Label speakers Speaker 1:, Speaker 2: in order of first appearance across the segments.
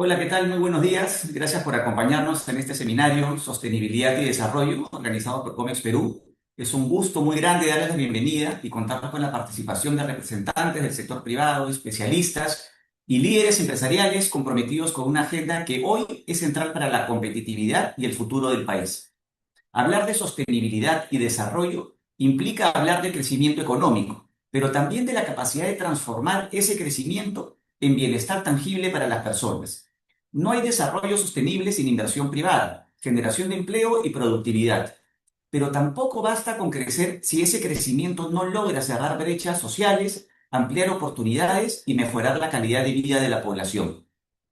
Speaker 1: Hola, ¿qué tal? Muy buenos días. Gracias por acompañarnos en este seminario Sostenibilidad y Desarrollo organizado por Comex Perú. Es un gusto muy grande darles la bienvenida y contar con la participación de representantes del sector privado, especialistas y líderes empresariales comprometidos con una agenda que hoy es central para la competitividad y el futuro del país. Hablar de sostenibilidad y desarrollo implica hablar de crecimiento económico, pero también de la capacidad de transformar ese crecimiento en bienestar tangible para las personas. No hay desarrollo sostenible sin inversión privada, generación de empleo y productividad. Pero tampoco basta con crecer si ese crecimiento no logra cerrar brechas sociales, ampliar oportunidades y mejorar la calidad de vida de la población.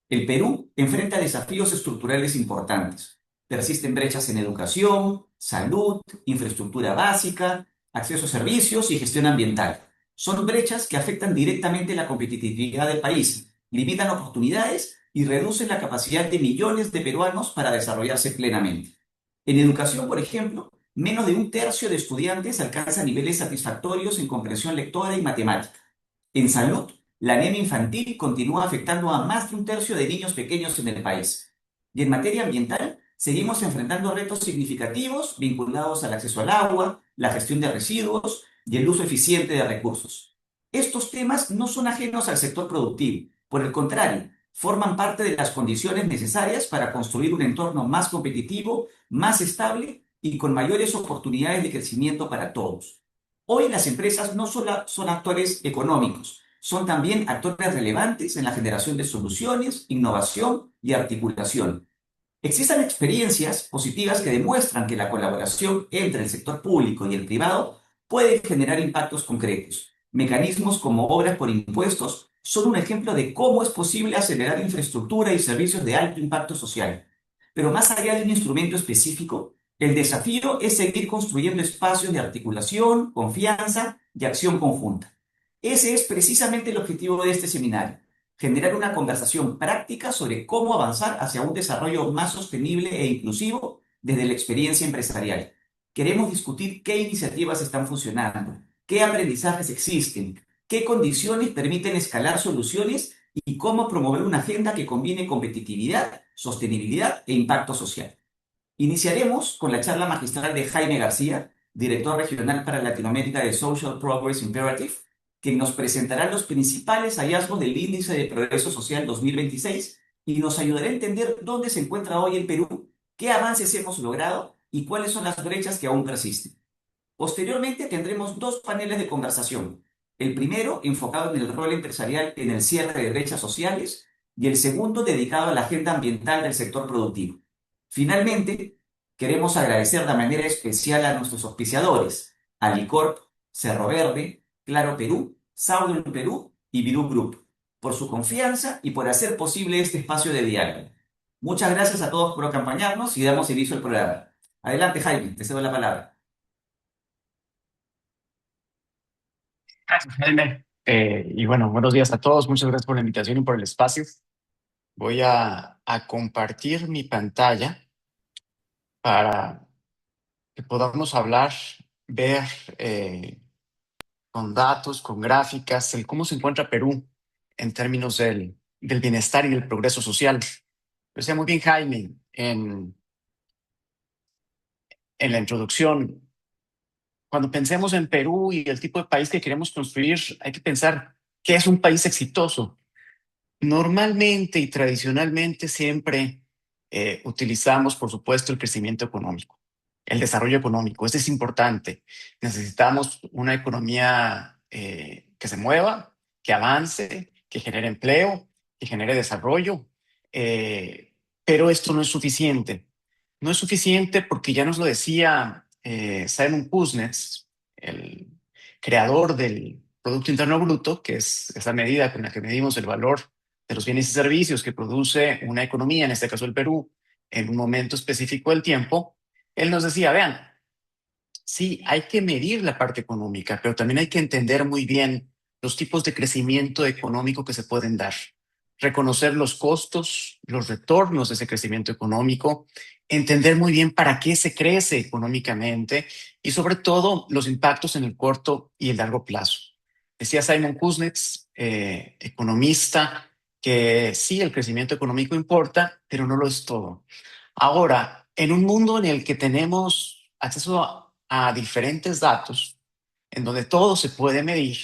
Speaker 1: El Perú enfrenta desafíos estructurales importantes. Persisten brechas en educación, salud, infraestructura básica, acceso a servicios y gestión ambiental. Son brechas que afectan directamente la competitividad del país, limitan oportunidades y reducen la capacidad de millones de peruanos para desarrollarse plenamente. En educación, por ejemplo, menos de un tercio de estudiantes alcanza niveles satisfactorios en comprensión lectora y matemática. En salud, la anemia infantil continúa afectando a más de un tercio de niños pequeños en el país. Y en materia ambiental, seguimos enfrentando retos significativos vinculados al acceso al agua, la gestión de residuos y el uso eficiente de recursos. Estos temas no son ajenos al sector productivo, por el contrario, forman parte de las condiciones necesarias para construir un entorno más competitivo, más estable y con mayores oportunidades de crecimiento para todos. Hoy las empresas no solo son actores económicos, son también actores relevantes en la generación de soluciones, innovación y articulación. Existen experiencias positivas que demuestran que la colaboración entre el sector público y el privado puede generar impactos concretos. Mecanismos como obras por impuestos son un ejemplo de cómo es posible acelerar infraestructura y servicios de alto impacto social. Pero más allá de un instrumento específico, el desafío es seguir construyendo espacios de articulación, confianza y acción conjunta. Ese es precisamente el objetivo de este seminario: generar una conversación práctica sobre cómo avanzar hacia un desarrollo más sostenible e inclusivo desde la experiencia empresarial. Queremos discutir qué iniciativas están funcionando, qué aprendizajes existen, qué condiciones permiten escalar soluciones y cómo promover una agenda que combine competitividad, sostenibilidad e impacto social. Iniciaremos con la charla magistral de Jaime García, director regional para Latinoamérica de Social Progress Imperative, quien nos presentará los principales hallazgos del Índice de Progreso Social 2026 y nos ayudará a entender dónde se encuentra hoy el Perú, qué avances hemos logrado y cuáles son las brechas que aún persisten. Posteriormente tendremos dos paneles de conversación. El primero enfocado en el rol empresarial en el cierre de brechas sociales y el segundo dedicado a la agenda ambiental del sector productivo. Finalmente, queremos agradecer de manera especial a nuestros auspiciadores, Alicorp, Cerro Verde, Claro Perú, Saudio Perú y Virú Group, por su confianza y por hacer posible este espacio de diálogo. Muchas gracias a todos por acompañarnos y damos inicio al programa. Adelante, Jaime, te cedo la palabra.
Speaker 2: Gracias, Jaime. Y bueno, buenos días a todos. Muchas gracias por la invitación y por el espacio. Voy a compartir mi pantalla para que podamos hablar, ver con datos, con gráficas, el cómo se encuentra Perú en términos del bienestar y del progreso social. Lo decía muy bien Jaime en la introducción. Cuando pensemos en Perú y el tipo de país que queremos construir, hay que pensar qué es un país exitoso. Normalmente y tradicionalmente siempre utilizamos, por supuesto, el crecimiento económico, el desarrollo económico. Eso es importante. Necesitamos una economía que se mueva, que avance, que genere empleo, que genere desarrollo. Eh, pero esto no es suficiente. No es suficiente porque ya nos lo decía Simon Kuznets, el creador del Producto Interno Bruto, que es esa medida con la que medimos el valor de los bienes y servicios que produce una economía, en este caso el Perú, en un momento específico del tiempo. Él nos decía, vean, sí, hay que medir la parte económica, pero también hay que entender muy bien los tipos de crecimiento económico que se pueden dar. Reconocer los costos, los retornos de ese crecimiento económico, entender muy bien para qué se crece económicamente y sobre todo los impactos en el corto y el largo plazo. Decía Simon Kuznets, economista, que sí, el crecimiento económico importa, pero no lo es todo. Ahora, en un mundo en el que tenemos acceso a diferentes datos, en donde todo se puede medir,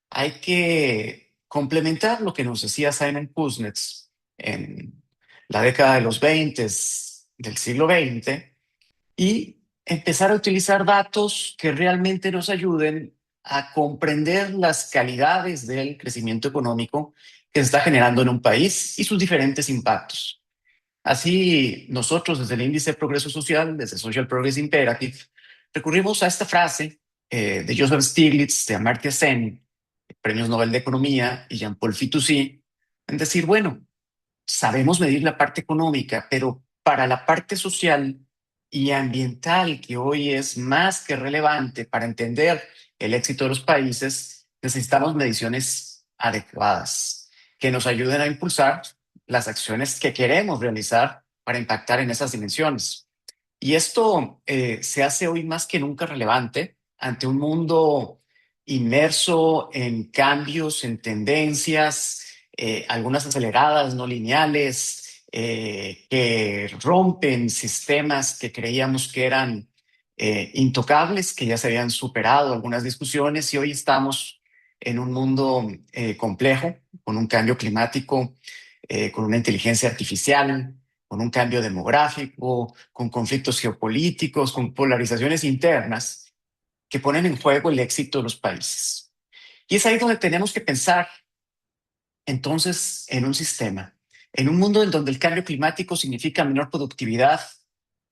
Speaker 2: hay que complementar lo que nos decía Simon Kuznets en la década de los 20 del siglo XX y empezar a utilizar datos que realmente nos ayuden a comprender las calidades del crecimiento económico que se está generando en un país y sus diferentes impactos. Así, nosotros desde el Índice de Progreso Social, desde Social Progress Imperative, recurrimos a esta frase de Joseph Stiglitz, de Amartya Sen, premios Nobel de Economía, y Jean-Paul Fitoussi, en decir, bueno, sabemos medir la parte económica, pero para la parte social y ambiental, que hoy es más que relevante para entender el éxito de los países, necesitamos mediciones adecuadas que nos ayuden a impulsar las acciones que queremos realizar para impactar en esas dimensiones. Y esto se hace hoy más que nunca relevante ante un mundo inmerso en cambios, en tendencias, algunas aceleradas, no lineales, que rompen sistemas que creíamos que eran intocables, que ya se habían superado algunas discusiones y hoy estamos en un mundo complejo, con un cambio climático, con una inteligencia artificial, con un cambio demográfico, con conflictos geopolíticos, con polarizaciones internas que ponen en juego el éxito de los países. Y es ahí donde tenemos que pensar entonces en un sistema, en un mundo en donde el cambio climático significa menor productividad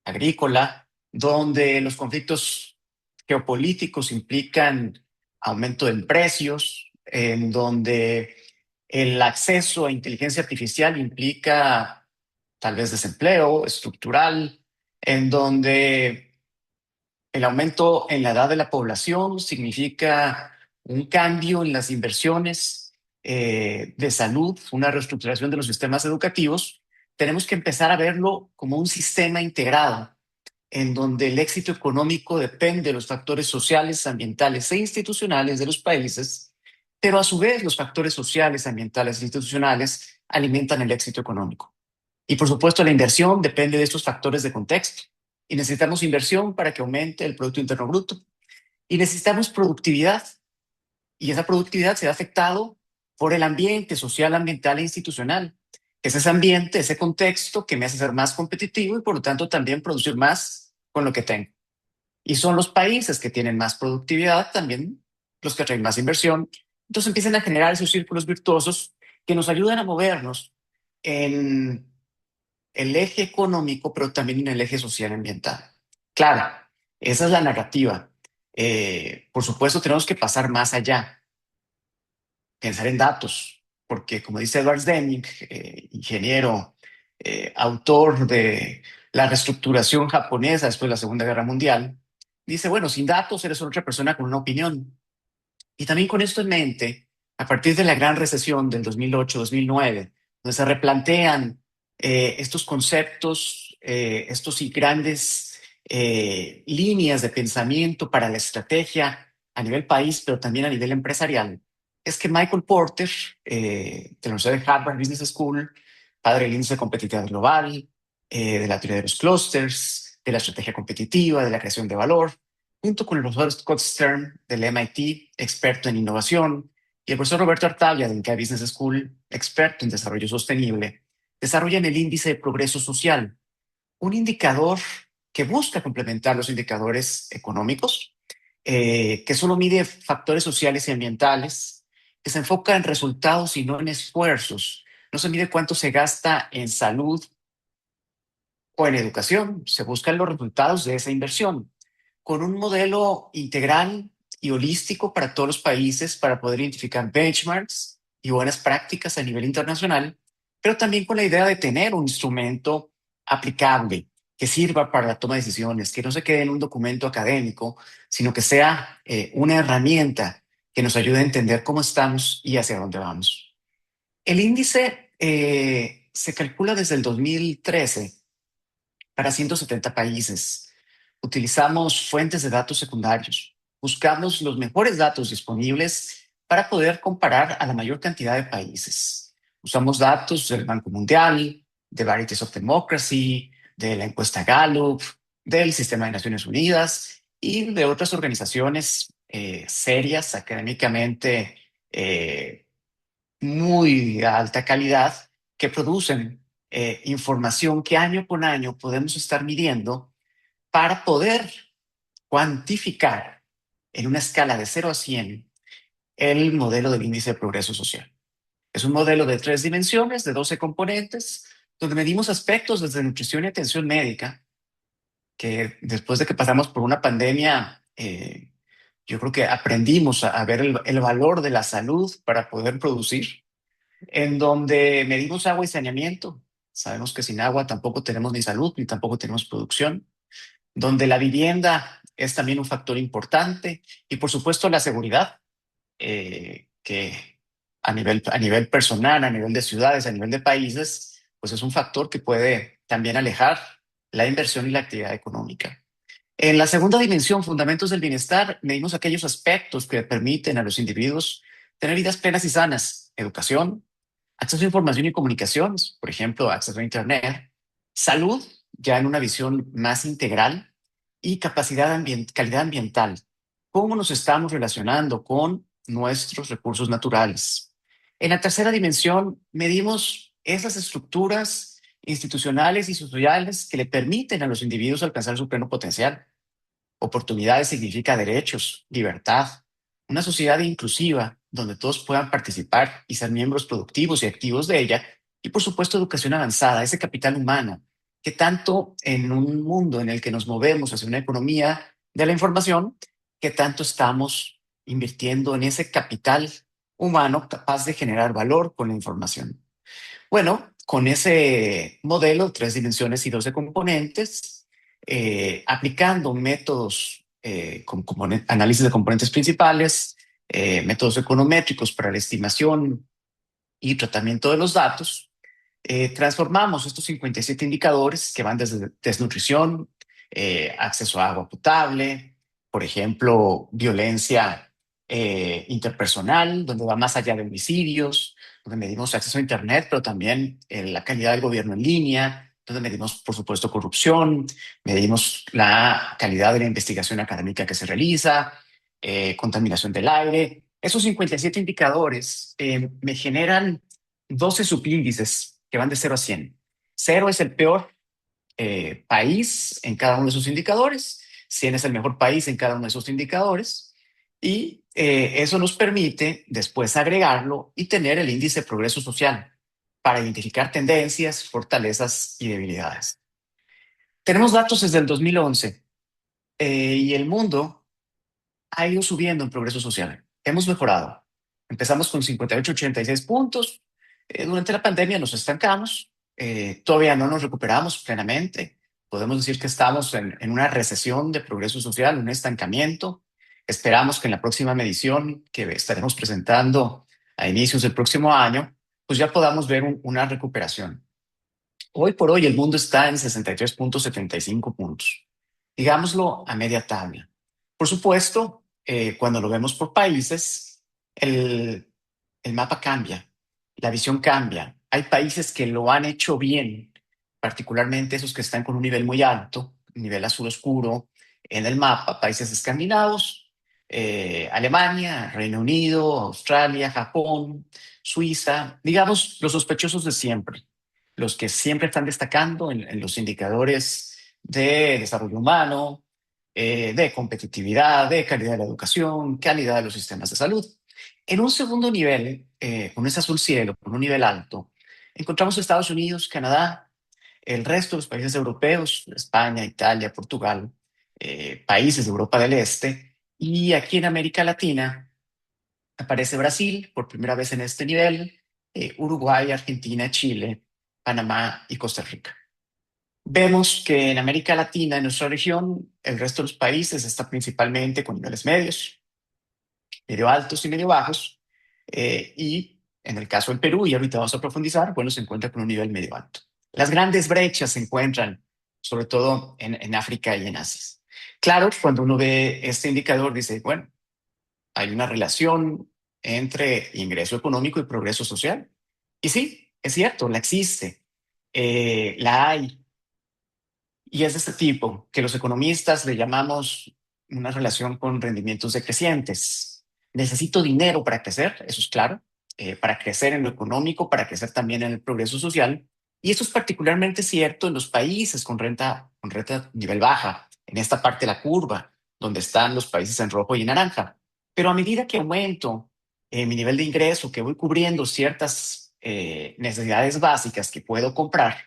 Speaker 2: agrícola, donde los conflictos geopolíticos implican aumento en precios, en donde el acceso a inteligencia artificial implica tal vez desempleo estructural, en donde el aumento en la edad de la población significa un cambio en las inversiones de salud, una reestructuración de los sistemas educativos. Tenemos que empezar a verlo como un sistema integrado, en donde el éxito económico depende de los factores sociales, ambientales e institucionales de los países, pero a su vez los factores sociales, ambientales e institucionales alimentan el éxito económico. Y por supuesto, la inversión depende de estos factores de contexto. Y necesitamos inversión para que aumente el Producto Interno Bruto. Y necesitamos productividad. Y esa productividad se ha afectado por el ambiente social, ambiental e institucional. Es ese ambiente, ese contexto que me hace ser más competitivo y por lo tanto también producir más con lo que tengo. Y son los países que tienen más productividad también los que traen más inversión. Entonces empiezan a generar esos círculos virtuosos que nos ayudan a movernos en el eje económico, pero también en el eje social y ambiental. Claro, esa es la narrativa. Por supuesto, tenemos que pasar más allá, pensar en datos, porque como dice Edward Deming, ingeniero, autor de la reestructuración japonesa después de la Segunda Guerra Mundial, dice, bueno, sin datos eres otra persona con una opinión. Y también con esto en mente, a partir de la gran recesión del 2008-2009, donde se replantean estos conceptos, estos y grandes líneas de pensamiento para la estrategia a nivel país, pero también a nivel empresarial, es que Michael Porter, de la Universidad de Harvard Business School, padre del índice de competitividad global, de la teoría de los clusters, de la estrategia competitiva, de la creación de valor, junto con el profesor Scott Stern del MIT, experto en innovación, y el profesor Roberto Artavia del CAE Business School, experto en desarrollo sostenible, desarrollan el índice de progreso social, un indicador que busca complementar los indicadores económicos, que solo mide factores sociales y ambientales, que se enfoca en resultados y no en esfuerzos. No se mide cuánto se gasta en salud o en educación, se buscan los resultados de esa inversión con un modelo integral y holístico para todos los países para poder identificar benchmarks y buenas prácticas a nivel internacional, pero también con la idea de tener un instrumento aplicable que sirva para la toma de decisiones, que no se quede en un documento académico, sino que sea una herramienta que nos ayude a entender cómo estamos y hacia dónde vamos. El índice se calcula desde el 2013 para 170 países. Utilizamos fuentes de datos secundarios. Buscamos los mejores datos disponibles para poder comparar a la mayor cantidad de países. Usamos datos del Banco Mundial, de Varieties of Democracy, de la encuesta Gallup, del Sistema de Naciones Unidas y de otras organizaciones serias, académicamente muy de alta calidad, que producen información que año con año podemos estar midiendo para poder cuantificar en una escala de 0 a 100 el modelo del índice de progreso social. Es un modelo de 3 dimensiones, de 12 componentes, donde medimos aspectos desde nutrición y atención médica, que después de que pasamos por una pandemia, yo creo que aprendimos a ver el valor de la salud para poder producir, en donde medimos agua y saneamiento. Sabemos que sin agua tampoco tenemos ni salud ni tampoco tenemos producción, donde la vivienda es también un factor importante y por supuesto la seguridad, que a nivel personal, a nivel de ciudades, a nivel de países, pues es un factor que puede también alejar la inversión y la actividad económica. En la segunda dimensión, fundamentos del bienestar, medimos aquellos aspectos que permiten a los individuos tener vidas plenas y sanas: educación, acceso a información y comunicaciones, por ejemplo, acceso a Internet; salud, ya en una visión más integral; y calidad ambiental. ¿Cómo nos estamos relacionando con nuestros recursos naturales? En la tercera dimensión, medimos esas estructuras institucionales y sociales que le permiten a los individuos alcanzar su pleno potencial. Oportunidades significa derechos, libertad, una sociedad inclusiva donde todos puedan participar y ser miembros productivos y activos de ella. Y por supuesto, educación avanzada, ese capital humano, que tanto en un mundo en el que nos movemos hacia una economía de la información, que tanto estamos invirtiendo en ese capital humano capaz de generar valor con la información. Bueno, con ese modelo, 3 dimensiones y 12 componentes, aplicando métodos con análisis de componentes principales, métodos econométricos para la estimación y tratamiento de los datos, transformamos estos 57 indicadores que van desde desnutrición, acceso a agua potable, por ejemplo, violencia interpersonal, donde va más allá de homicidios, donde medimos acceso a Internet, pero también la calidad del gobierno en línea, donde medimos, por supuesto, corrupción, medimos la calidad de la investigación académica que se realiza, contaminación del aire. Esos 57 indicadores me generan 12 subíndices que van de 0 a 100. Cero es el peor país en cada uno de esos indicadores, 100 es el mejor país en cada uno de esos indicadores, y eso nos permite después agregarlo y tener el índice de progreso social para identificar tendencias, fortalezas y debilidades. Tenemos datos desde el 2011 y el mundo ha ido subiendo en progreso social. Hemos mejorado. Empezamos con 58, 86 puntos. Durante la pandemia nos estancamos. Todavía no nos recuperamos plenamente. Podemos decir que estamos en una recesión de progreso social, un estancamiento. Esperamos que en la próxima medición que estaremos presentando a inicios del próximo año, pues ya podamos ver una recuperación. Hoy por hoy el mundo está en 63,75 puntos, digámoslo a media tabla. Por supuesto, cuando lo vemos por países, el mapa cambia, la visión cambia. Hay países que lo han hecho bien, particularmente esos que están con un nivel muy alto, un nivel azul oscuro en el mapa: países escandinavos, Alemania, Reino Unido, Australia, Japón, Suiza, digamos los sospechosos de siempre, los que siempre están destacando en los indicadores de desarrollo humano, de competitividad, de calidad de la educación, calidad de los sistemas de salud. En un segundo nivel, con ese azul cielo, con un nivel alto, encontramos Estados Unidos, Canadá, el resto de los países europeos: España, Italia, Portugal, países de Europa del Este, y aquí en América Latina aparece Brasil por primera vez en este nivel, Uruguay, Argentina, Chile, Panamá y Costa Rica. Vemos que en América Latina, en nuestra región, el resto de los países está principalmente con niveles medios, medio altos y medio bajos, y en el caso del Perú, y ahorita vamos a profundizar, bueno, se encuentra con un nivel medio alto. Las grandes brechas se encuentran sobre todo en África y en Asia. Claro, cuando uno ve este indicador dice, bueno, hay una relación entre ingreso económico y progreso social. Y sí, es cierto, la existe, la hay, y es de este tipo, que los economistas le llamamos una relación con rendimientos decrecientes. Necesito dinero para crecer, eso es claro, para crecer en lo económico, para crecer también en el progreso social. Y esto es particularmente cierto en los países con renta nivel baja, en esta parte de la curva, donde están los países en rojo y en naranja. Pero a medida que aumento mi nivel de ingreso, que voy cubriendo ciertas necesidades básicas que puedo comprar,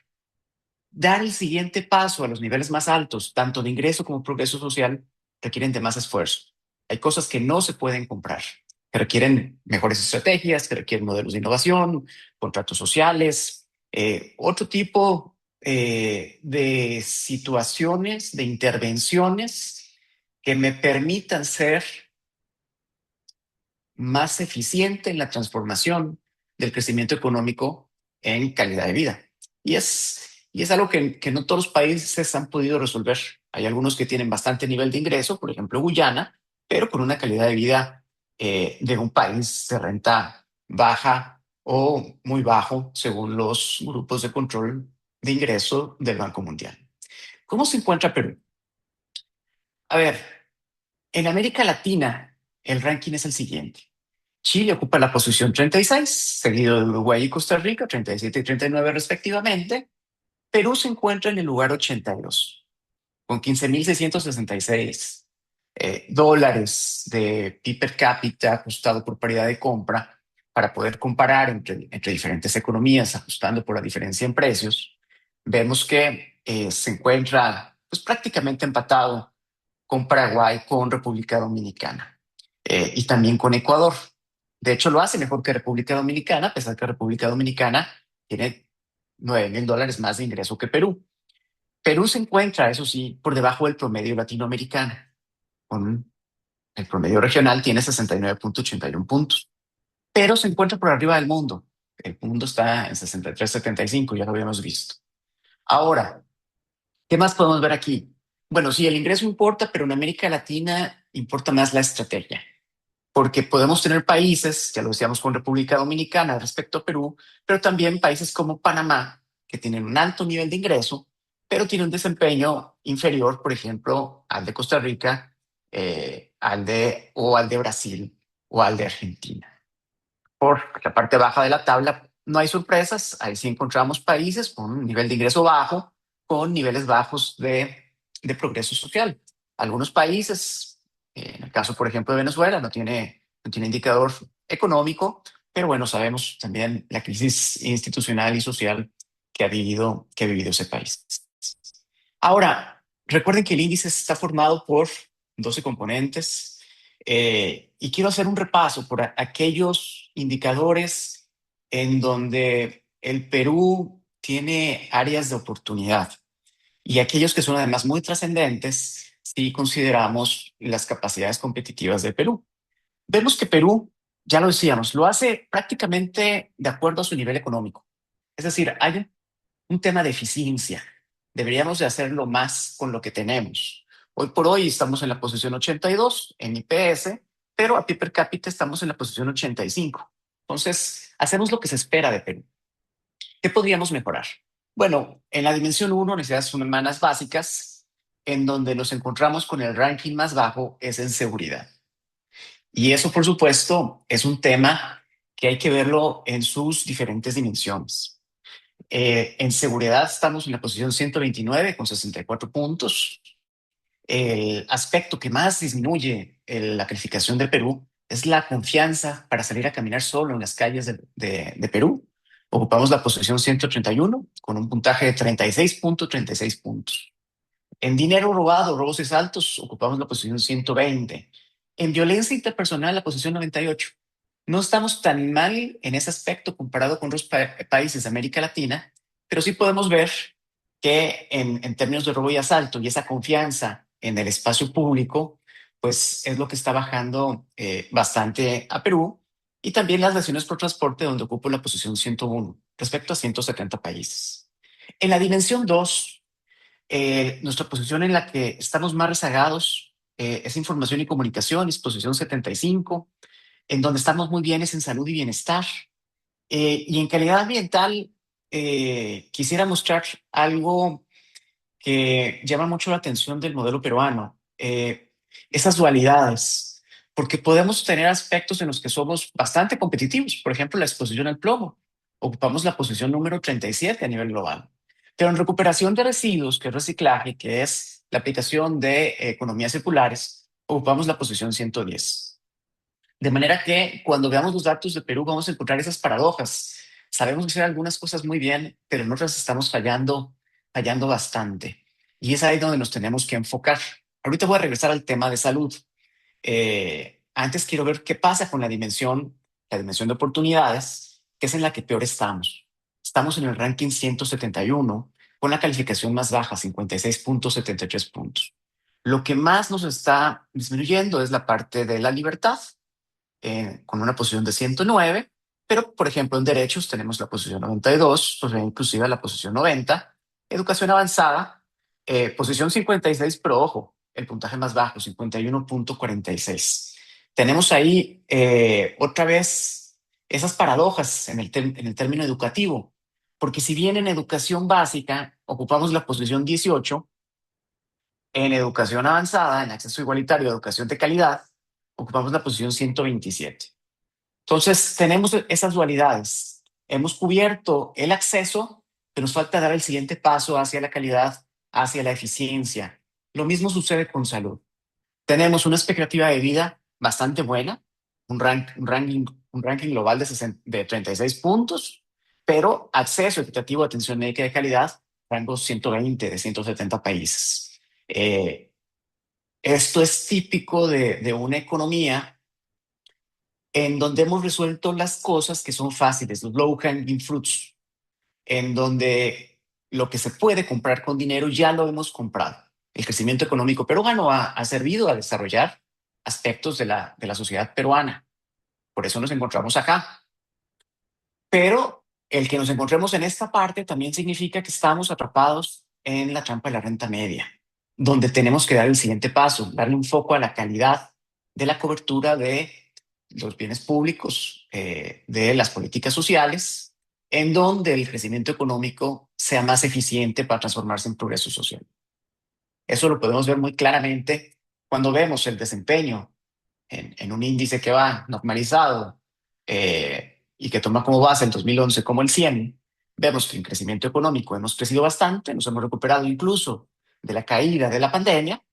Speaker 2: dar el siguiente paso a los niveles más altos, tanto de ingreso como progreso social, requieren de más esfuerzo. Hay cosas que no se pueden comprar, que requieren mejores estrategias, que requieren modelos de innovación, contratos sociales, otro tipo de situaciones, de intervenciones que me permitan ser más eficiente en la transformación del crecimiento económico en calidad de vida. Y es algo que no todos los países han podido resolver. Hay algunos que tienen bastante nivel de ingreso, por ejemplo Guyana, pero con una calidad de vida de un país de renta baja o muy bajo, según los grupos de control de ingreso del Banco Mundial. ¿Cómo se encuentra Perú? A ver, en América Latina, el ranking es el siguiente. Chile ocupa la posición 36, seguido de Uruguay y Costa Rica, 37 y 39 respectivamente. Perú se encuentra en el lugar 82, con 15.666 dólares de PIB per cápita ajustado por paridad de compra para poder comparar entre diferentes economías, ajustando por la diferencia en precios. Vemos que se encuentra pues, prácticamente empatado con Paraguay, con República Dominicana y también con Ecuador. De hecho, lo hace mejor que República Dominicana, a pesar que República Dominicana tiene $9.000 más de ingreso que Perú. Perú se encuentra, eso sí, por debajo del promedio latinoamericano. Con el promedio regional tiene 69.81 puntos, pero se encuentra por arriba del mundo. El mundo está en 63.75, ya lo habíamos visto. Ahora, ¿qué más podemos ver aquí? Bueno, sí, el ingreso importa, pero en América Latina importa más la estrategia, porque podemos tener países, ya lo decíamos con República Dominicana respecto a Perú, pero también países como Panamá, que tienen un alto nivel de ingreso, pero tienen un desempeño inferior, por ejemplo, al de Costa Rica, o al de Brasil o al de Argentina. Por la parte baja de la tabla no hay sorpresas, ahí sí encontramos países con un nivel de ingreso bajo, con niveles bajos de progreso social. Algunos países, en el caso por ejemplo de Venezuela, no tiene indicador económico, pero bueno, sabemos también la crisis institucional y social que ha vivido ese país. Ahora, recuerden que el índice está formado por 12 componentes y quiero hacer un repaso por aquellos indicadores en donde el Perú tiene áreas de oportunidad y aquellos que son además muy trascendentes si consideramos las capacidades competitivas de Perú. Vemos que Perú, ya lo decíamos, lo hace prácticamente de acuerdo a su nivel económico. Es decir, hay un tema de eficiencia. Deberíamos de hacerlo más con lo que tenemos. Hoy por hoy estamos en la posición 82 en IPS, pero a PIB per cápita estamos en la posición 85. Entonces, hacemos lo que se espera de Perú. ¿Qué podríamos mejorar? Bueno, en la dimensión 1, necesidades humanas básicas, en donde nos encontramos con el ranking más bajo, es en seguridad. Y eso, por supuesto, es un tema que hay que verlo en sus diferentes dimensiones. En seguridad estamos en la posición 129 con 64 puntos. El aspecto que más disminuye la calificación de Perú es la confianza para salir a caminar solo en las calles de Perú. Ocupamos la posición 131 con un puntaje de 36.36 puntos. En dinero robado, robos y saltos, ocupamos la posición 120. En violencia interpersonal, la posición 98. No estamos tan mal en ese aspecto comparado con otros países de América Latina, pero sí podemos ver que en términos de robo y asalto y esa confianza en el espacio público, pues es lo que está bajando bastante a Perú. Y también las lesiones por transporte, donde ocupo la posición 101 respecto a 170 países. En la dimensión 2, nuestra posición en la que estamos más rezagados es información y comunicación, es posición 75. En donde estamos muy bien es en salud y bienestar. Y en calidad ambiental, quisiera mostrar algo que llama mucho la atención del modelo peruano, esas dualidades, porque podemos tener aspectos en los que somos bastante competitivos, por ejemplo, la exposición al plomo. Ocupamos la posición número 37 a nivel global. Pero en recuperación de residuos, que es reciclaje, que es la aplicación de economías circulares, ocupamos la posición 110. De manera que cuando veamos los datos de Perú vamos a encontrar esas paradojas. Sabemos hacer algunas cosas muy bien, pero en otras estamos fallando bastante. Y es ahí donde nos tenemos que enfocar. Ahorita voy a regresar al tema de salud. Antes quiero ver qué pasa con la dimensión de oportunidades, que es en la que peor estamos. Estamos en el ranking 171 con la calificación más baja, 56.73 puntos. Lo que más nos está disminuyendo es la parte de la libertad, con una posición de 109, pero por ejemplo en derechos tenemos la posición 92, pues, inclusive la posición 90, educación avanzada, posición 56, pero ojo, el puntaje más bajo, 51.46. Tenemos ahí otra vez esas paradojas en el término educativo, porque si bien en educación básica ocupamos la posición 18, en educación avanzada, en acceso igualitario, educación de calidad, ocupamos la posición 127. Entonces, tenemos esas dualidades. Hemos cubierto el acceso, pero nos falta dar el siguiente paso hacia la calidad, hacia la eficiencia. Lo mismo sucede con salud. Tenemos una expectativa de vida bastante buena, un ranking global de 36 puntos, pero acceso equitativo a atención médica de calidad, rango 120 de 170 países. Esto es típico de una economía en donde hemos resuelto las cosas que son fáciles, los low hanging fruits, en donde lo que se puede comprar con dinero ya lo hemos comprado. El crecimiento económico peruano ha servido a desarrollar aspectos de la sociedad peruana. Por eso nos encontramos acá. Pero el que nos encontremos en esta parte también significa que estamos atrapados en la trampa de la renta media, donde tenemos que dar el siguiente paso, darle un foco a la calidad de la cobertura de los bienes públicos, de las políticas sociales, en donde el crecimiento económico sea más eficiente para transformarse en progreso social. Eso lo podemos ver muy claramente cuando vemos el desempeño en un índice que va normalizado, y que toma como base el 2011 como el 100. Vemos que en crecimiento económico hemos crecido bastante, nos hemos recuperado incluso de la caída de la pandemia,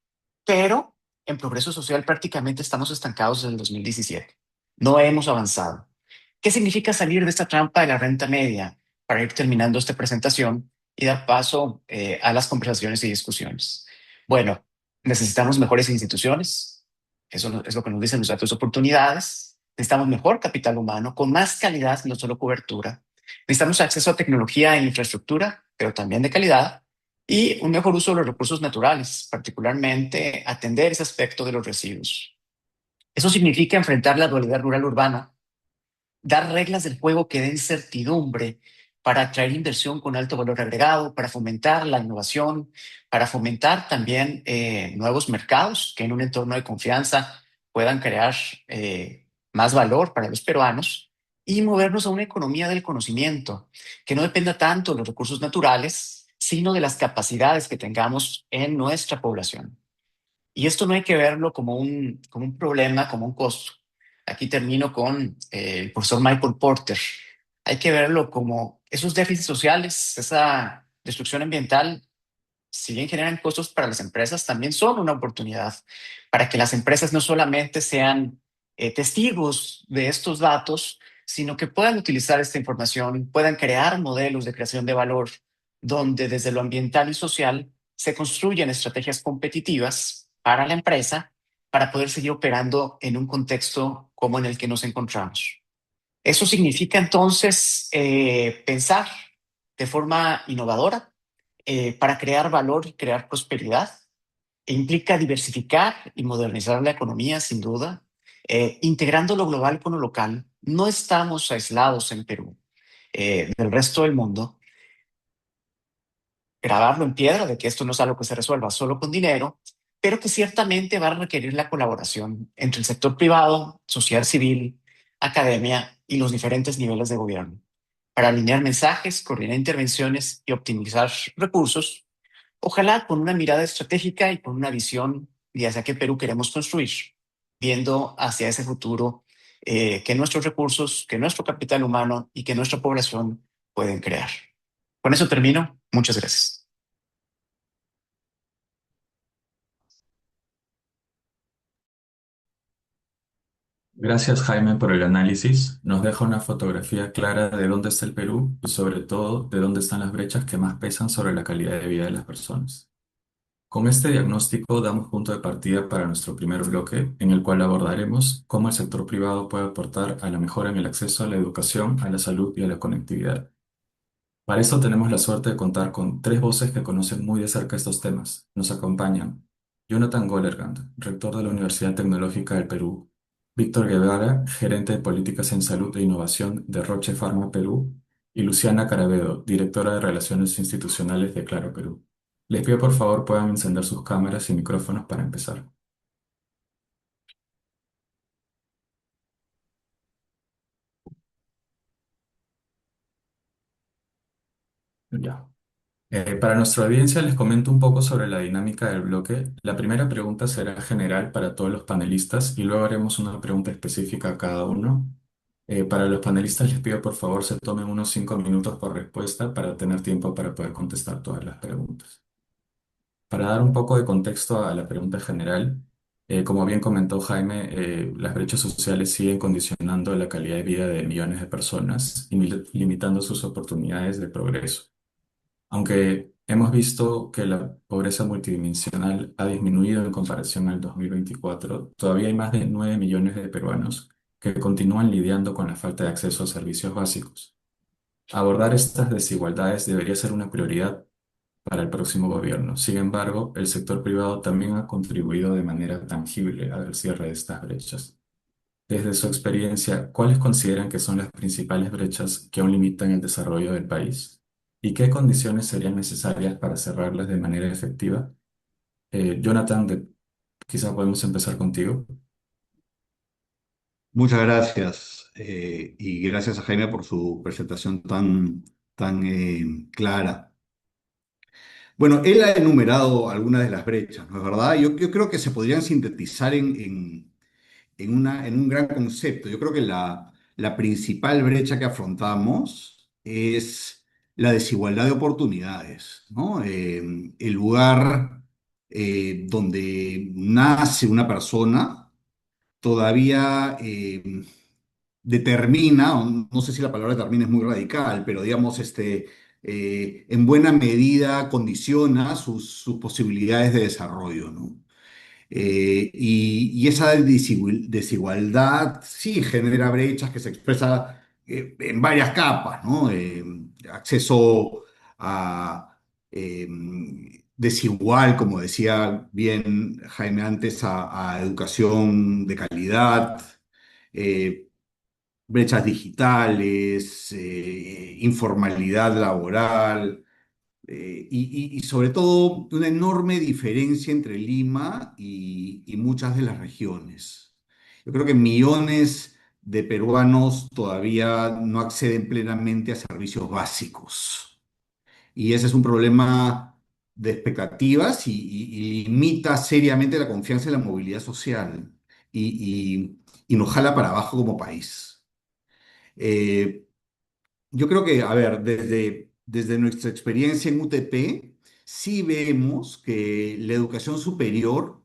Speaker 2: pero en progreso social prácticamente estamos estancados desde el 2017. No hemos avanzado. ¿Qué significa salir de esta trampa de la renta media? Para ir terminando esta presentación y dar paso a las conversaciones y discusiones. Bueno, necesitamos mejores instituciones. Eso es lo que nos dicen los datos de oportunidades. Necesitamos mejor capital humano con más calidad, no solo cobertura. Necesitamos acceso a tecnología e infraestructura, pero también de calidad, y un mejor uso de los recursos naturales, particularmente atender ese aspecto de los residuos. Eso significa enfrentar la dualidad rural-urbana, dar reglas del juego que den certidumbre para atraer inversión con alto valor agregado, para fomentar la innovación, para fomentar también nuevos mercados que en un entorno de confianza puedan crear más valor para los peruanos, y movernos a una economía del conocimiento que no dependa tanto de los recursos naturales, sino de las capacidades que tengamos en nuestra población. Y esto no hay que verlo como un problema, como un costo. Aquí termino con el profesor Michael Porter. Hay que verlo como esos déficits sociales, esa destrucción ambiental, si bien generan costos para las empresas, también son una oportunidad para que las empresas no solamente sean testigos de estos datos, sino que puedan utilizar esta información, puedan crear modelos de creación de valor, donde desde lo ambiental y social se construyen estrategias competitivas para la empresa para poder seguir operando en un contexto como en el que nos encontramos. Eso significa entonces pensar de forma innovadora para crear valor y crear prosperidad. E implica diversificar y modernizar la economía, sin duda, integrando lo global con lo local. No estamos aislados en Perú del resto del mundo. Grabarlo en piedra de que esto no es algo que se resuelva solo con dinero, pero que ciertamente va a requerir la colaboración entre el sector privado, sociedad civil, academia y los diferentes niveles de gobierno para alinear mensajes, coordinar intervenciones y optimizar recursos, ojalá con una mirada estratégica y con una visión de hacia qué Perú queremos construir, viendo hacia ese futuro que nuestros recursos, que nuestro capital humano y que nuestra población pueden crear. Con eso termino. Muchas gracias.
Speaker 3: Gracias, Jaime, por el análisis. Nos deja una fotografía clara de dónde está el Perú y sobre todo de dónde están las brechas que más pesan sobre la calidad de vida de las personas. Con este diagnóstico damos punto de partida para nuestro primer bloque, en el cual abordaremos cómo el sector privado puede aportar a la mejora en el acceso a la educación, a la salud y a la conectividad. Para eso tenemos la suerte de contar con tres voces que conocen muy de cerca estos temas. Nos acompañan Jonathan Golergand, rector de la Universidad Tecnológica del Perú, Víctor Guevara, gerente de políticas en salud e innovación de Roche Pharma Perú, y Luciana Carabedo, directora de Relaciones Institucionales de Claro Perú. Les pido por favor puedan encender sus cámaras y micrófonos para empezar. Ya. Para nuestra audiencia les comento un poco sobre la dinámica del bloque. La primera pregunta será general para todos los panelistas y luego haremos una pregunta específica a cada uno. Para los panelistas les pido por favor se tomen unos 5 minutos por respuesta para tener tiempo para poder contestar todas las preguntas. Para dar un poco de contexto a la pregunta general, como bien comentó Jaime, las brechas sociales siguen condicionando la calidad de vida de millones de personas y limitando sus oportunidades de progreso. Aunque hemos visto que la pobreza multidimensional ha disminuido en comparación al 2024, todavía hay más de 9 millones de peruanos que continúan lidiando con la falta de acceso a servicios básicos. Abordar estas desigualdades debería ser una prioridad para el próximo gobierno. Sin embargo, el sector privado también ha contribuido de manera tangible al cierre de estas brechas. Desde su experiencia, ¿cuáles consideran que son las principales brechas que aún limitan el desarrollo del país? ¿Y qué condiciones serían necesarias para cerrarlas de manera efectiva? Jonathan, quizá podemos empezar contigo.
Speaker 4: Muchas gracias y gracias a Jaime por su presentación tan clara. Bueno, él ha enumerado algunas de las brechas, ¿no es verdad? Yo creo que se podrían sintetizar en un gran concepto. Yo creo que la principal brecha que afrontamos es la desigualdad de oportunidades, ¿no? El lugar donde nace una persona todavía determina, o no sé si la palabra determina es muy radical, pero digamos, en buena medida condiciona sus posibilidades de desarrollo, ¿no? Y esa desigualdad sí genera brechas que se expresa en varias capas, ¿no? Acceso a eh, desigual, como decía bien Jaime antes, a educación de calidad, eh, brechas digitales, informalidad laboral y sobre todo una enorme diferencia entre Lima y muchas de las regiones. Yo creo que millones de peruanos todavía no acceden plenamente a servicios básicos y ese es un problema de expectativas y limita seriamente la confianza en la movilidad social y nos jala para abajo como país. Eh, yo creo que, a ver, desde nuestra experiencia en UTP, sí vemos que la educación superior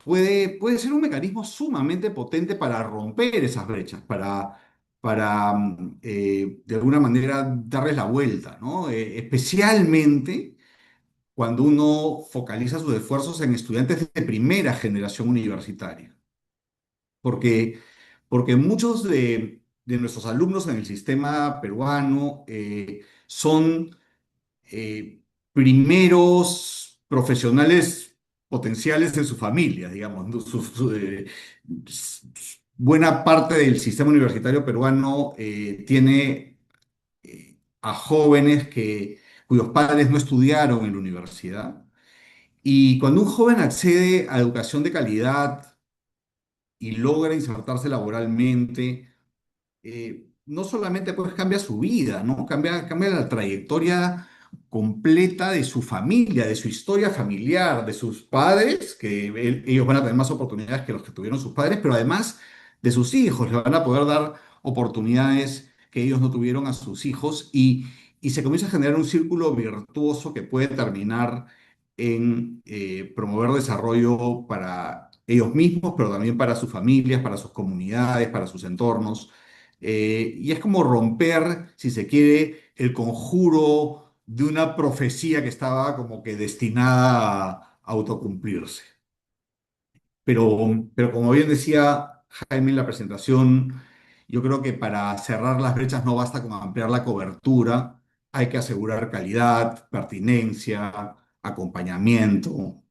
Speaker 4: puede ser un mecanismo sumamente potente para romper esas brechas, para de alguna manera darles la vuelta, ¿no? Especialmente cuando uno focaliza sus esfuerzos en estudiantes de primera generación universitaria porque, porque muchos de nuestros alumnos en el sistema peruano son eh, primeros profesionales potenciales en su familia, digamos, ¿no? Buena parte del sistema universitario peruano tiene a jóvenes cuyos padres no estudiaron en la universidad. Y cuando un joven accede a educación de calidad, y logra insertarse laboralmente, no solamente pues cambia su vida, ¿no? Cambia la trayectoria completa de su familia, de su historia familiar, de sus padres, que ellos van a tener más oportunidades que los que tuvieron sus padres, pero además de sus hijos, le van a poder dar oportunidades que ellos no tuvieron a sus hijos y se comienza a generar un círculo virtuoso que puede terminar en promover desarrollo para ellos mismos, pero también para sus familias, para sus comunidades, para sus entornos. Y es como romper, si se quiere, el conjuro de una profecía que estaba como que destinada a autocumplirse. Pero como bien decía Jaime en la presentación, yo creo que para cerrar las brechas no basta con ampliar la cobertura, hay que asegurar calidad, pertinencia, acompañamiento.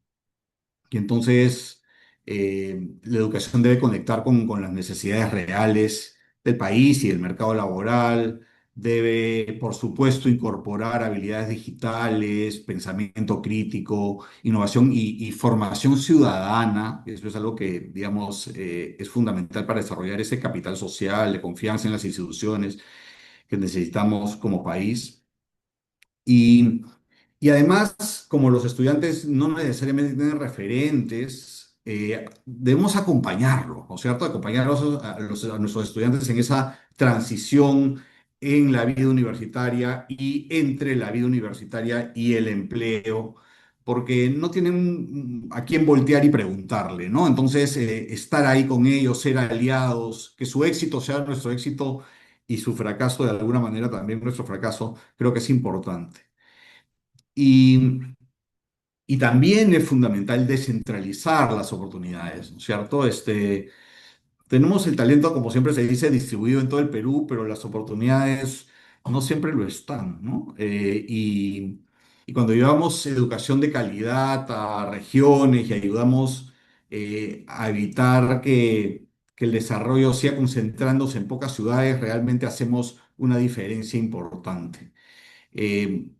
Speaker 4: Y entonces la educación debe conectar con las necesidades reales del país y del mercado laboral. Debe, por supuesto, incorporar habilidades digitales, pensamiento crítico, innovación y formación ciudadana. Eso es algo que, digamos, es fundamental para desarrollar ese capital social de confianza en las instituciones que necesitamos como país. Y y además, como los estudiantes no necesariamente tienen referentes, debemos acompañarlos, ¿no es cierto? Acompañarlos a nuestros estudiantes en esa transición en la vida universitaria y entre la vida universitaria y el empleo, porque no tienen a quién voltear y preguntarle, ¿no? Entonces, estar ahí con ellos, ser aliados, que su éxito sea nuestro éxito y su fracaso de alguna manera también nuestro fracaso, creo que es importante. Y, y también es fundamental descentralizar las oportunidades, ¿no es cierto? Tenemos el talento, como siempre se dice, distribuido en todo el Perú, pero las oportunidades no siempre lo están, ¿no? Y cuando llevamos educación de calidad a regiones y ayudamos a evitar que el desarrollo siga concentrándose en pocas ciudades, realmente hacemos una diferencia importante. Eh,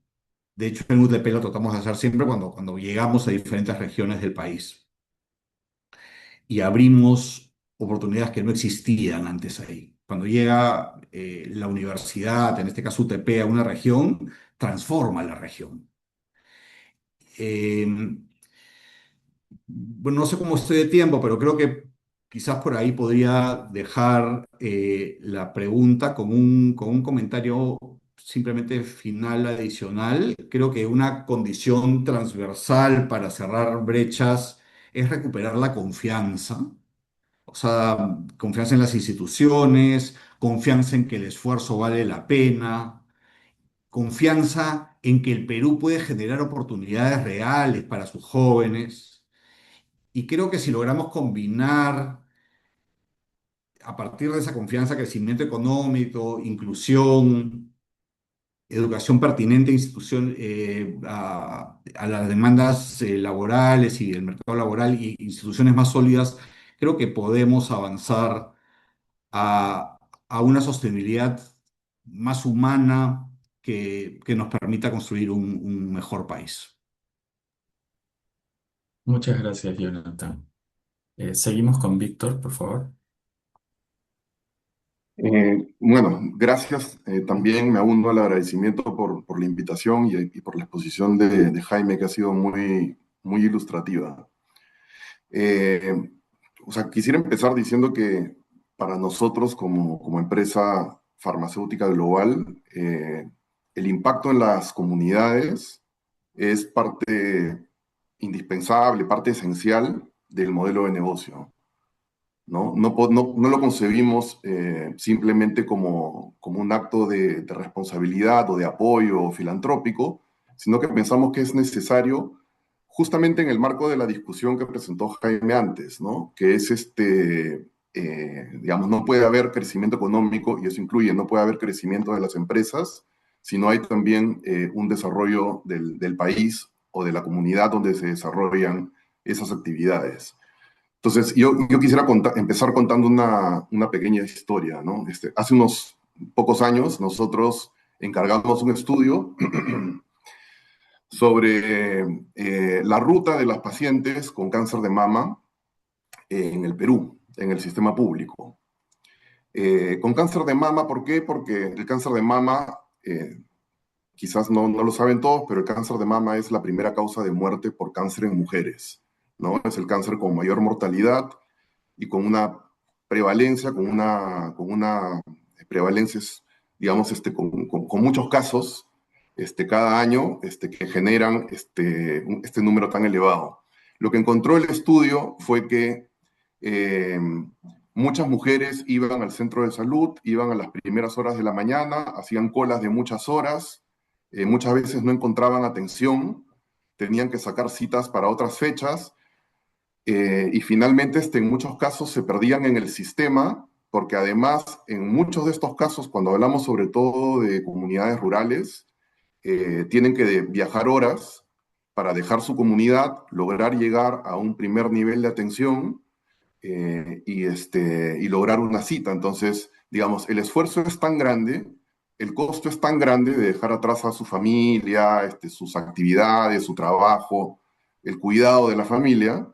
Speaker 4: de hecho, en UTP lo tratamos de hacer siempre cuando llegamos a diferentes regiones del país y abrimos oportunidades que no existían antes ahí. Cuando llega la universidad, en este caso UTP, a una región, transforma la región. Eh, bueno, no sé cómo estoy de tiempo, pero creo que quizás por ahí podría dejar la pregunta con un comentario simplemente final adicional. Creo que una condición transversal para cerrar brechas es recuperar la confianza. O sea, confianza en las instituciones, confianza en que el esfuerzo vale la pena, confianza en que el Perú puede generar oportunidades reales para sus jóvenes. Y creo que si logramos combinar a partir de esa confianza crecimiento económico, inclusión, educación pertinente a las demandas laborales y el mercado laboral y instituciones más sólidas, creo que podemos avanzar a una sostenibilidad más humana que nos permita construir un mejor país.
Speaker 3: Muchas gracias, Jonathan. Seguimos con Víctor, por favor.
Speaker 5: Bueno, gracias. También me uno al agradecimiento por la invitación y por la exposición de Jaime, que ha sido muy ilustrativa. Eh, o sea, quisiera empezar diciendo que para nosotros como empresa farmacéutica global, el impacto en las comunidades es parte indispensable, parte esencial del modelo de negocio. ¿No? No lo concebimos simplemente como un acto de responsabilidad o de apoyo filantrópico, sino que pensamos que es necesario justamente en el marco de la discusión que presentó Jaime antes, ¿no? Que es digamos, no puede haber crecimiento económico, y eso incluye, no puede haber crecimiento de las empresas, si no hay también un desarrollo del país o de la comunidad donde se desarrollan esas actividades. Entonces, yo quisiera empezar contando una pequeña historia, ¿no? Hace unos pocos años nosotros encargamos un estudio sobre la ruta de las pacientes con cáncer de mama en el Perú. en el sistema público. Con cáncer de mama, ¿por qué? Porque el cáncer de mama, quizás no lo saben todos, pero el cáncer de mama es la primera causa de muerte por cáncer en mujeres, ¿no? Es el cáncer con mayor mortalidad y con una prevalencia, con una prevalencia, digamos, con muchos casos cada año que generan este número tan elevado. Lo que encontró el estudio fue que eh, muchas mujeres iban al centro de salud, iban a las primeras horas de la mañana, hacían colas de muchas horas, muchas veces no encontraban atención, tenían que sacar citas para otras fechas y finalmente en muchos casos se perdían en el sistema porque además en muchos de estos casos, cuando hablamos sobre todo de comunidades rurales, tienen que viajar horas para dejar su comunidad, lograr llegar a un primer nivel de atención y lograr una cita. Entonces, digamos, el esfuerzo es tan grande, el costo es tan grande de dejar atrás a su familia, sus actividades, su trabajo, el cuidado de la familia,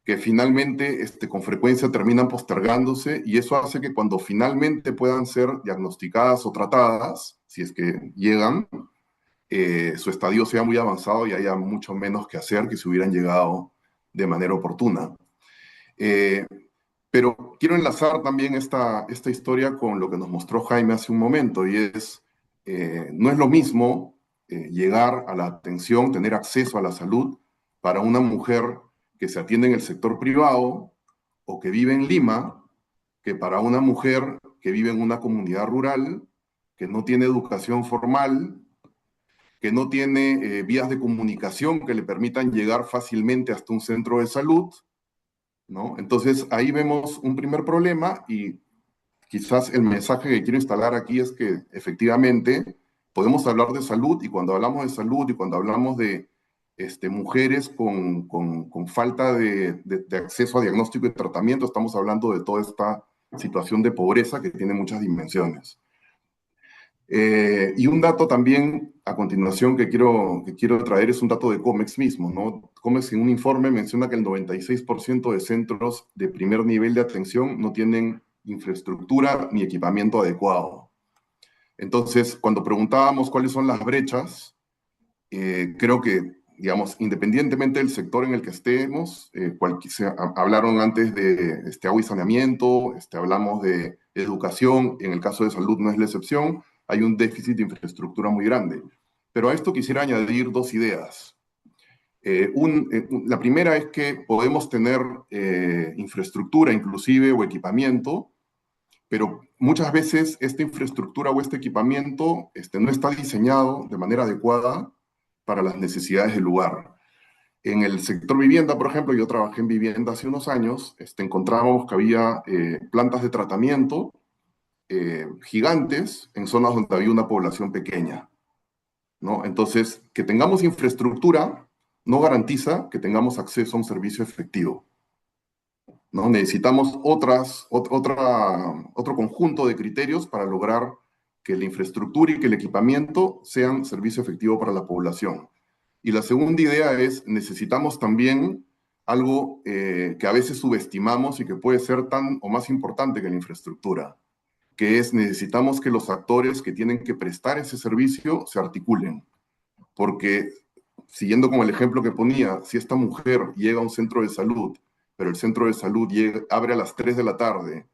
Speaker 5: que finalmente con frecuencia terminan postergándose y eso hace que cuando finalmente puedan ser diagnosticadas o tratadas, si es que llegan, su estadio sea muy avanzado y haya mucho menos que hacer que si hubieran llegado de manera oportuna. Eh, pero quiero enlazar también esta historia con lo que nos mostró Jaime hace un momento, y es, no es lo mismo llegar a la atención, tener acceso a la salud para una mujer que se atiende en el sector privado o que vive en Lima, que para una mujer que vive en una comunidad rural, que no tiene educación formal, que no tiene vías de comunicación que le permitan llegar fácilmente hasta un centro de salud, ¿no? Entonces ahí vemos un primer problema y quizás el mensaje que quiero instalar aquí es que efectivamente podemos hablar de salud y cuando hablamos de salud y cuando hablamos de mujeres con falta de acceso a diagnóstico y tratamiento, estamos hablando de toda esta situación de pobreza que tiene muchas dimensiones. Y un dato también a continuación que quiero traer es un dato de COMEX mismo, ¿no? COMEX en un informe menciona que el 96% de centros de primer nivel de atención no tienen infraestructura ni equipamiento adecuado. Entonces, cuando preguntábamos cuáles son las brechas, creo que, digamos, independientemente del sector en el que estemos, hablaron antes de agua y saneamiento, hablamos de educación, en el caso de salud no es la excepción, hay un déficit de infraestructura muy grande. Pero a esto quisiera añadir dos ideas. La primera es que podemos tener infraestructura inclusive o equipamiento, pero muchas veces esta infraestructura o este equipamiento no está diseñado de manera adecuada para las necesidades del lugar. En el sector vivienda, por ejemplo, yo trabajé en vivienda hace unos años, encontrábamos que había plantas de tratamiento gigantes en zonas donde había una población pequeña, ¿no? Entonces, que tengamos infraestructura no garantiza que tengamos acceso a un servicio efectivo, ¿no? Necesitamos otro conjunto de criterios para lograr que la infraestructura y que el equipamiento sean servicio efectivo para la población. Y la segunda idea es, necesitamos también algo que a veces subestimamos y que puede ser tan o más importante que la infraestructura, que es necesitamos que los actores que tienen que prestar ese servicio se articulen. Porque, siguiendo con el ejemplo que ponía, si esta mujer llega a un centro de salud, pero el centro de salud abre a las 3 de la tarde,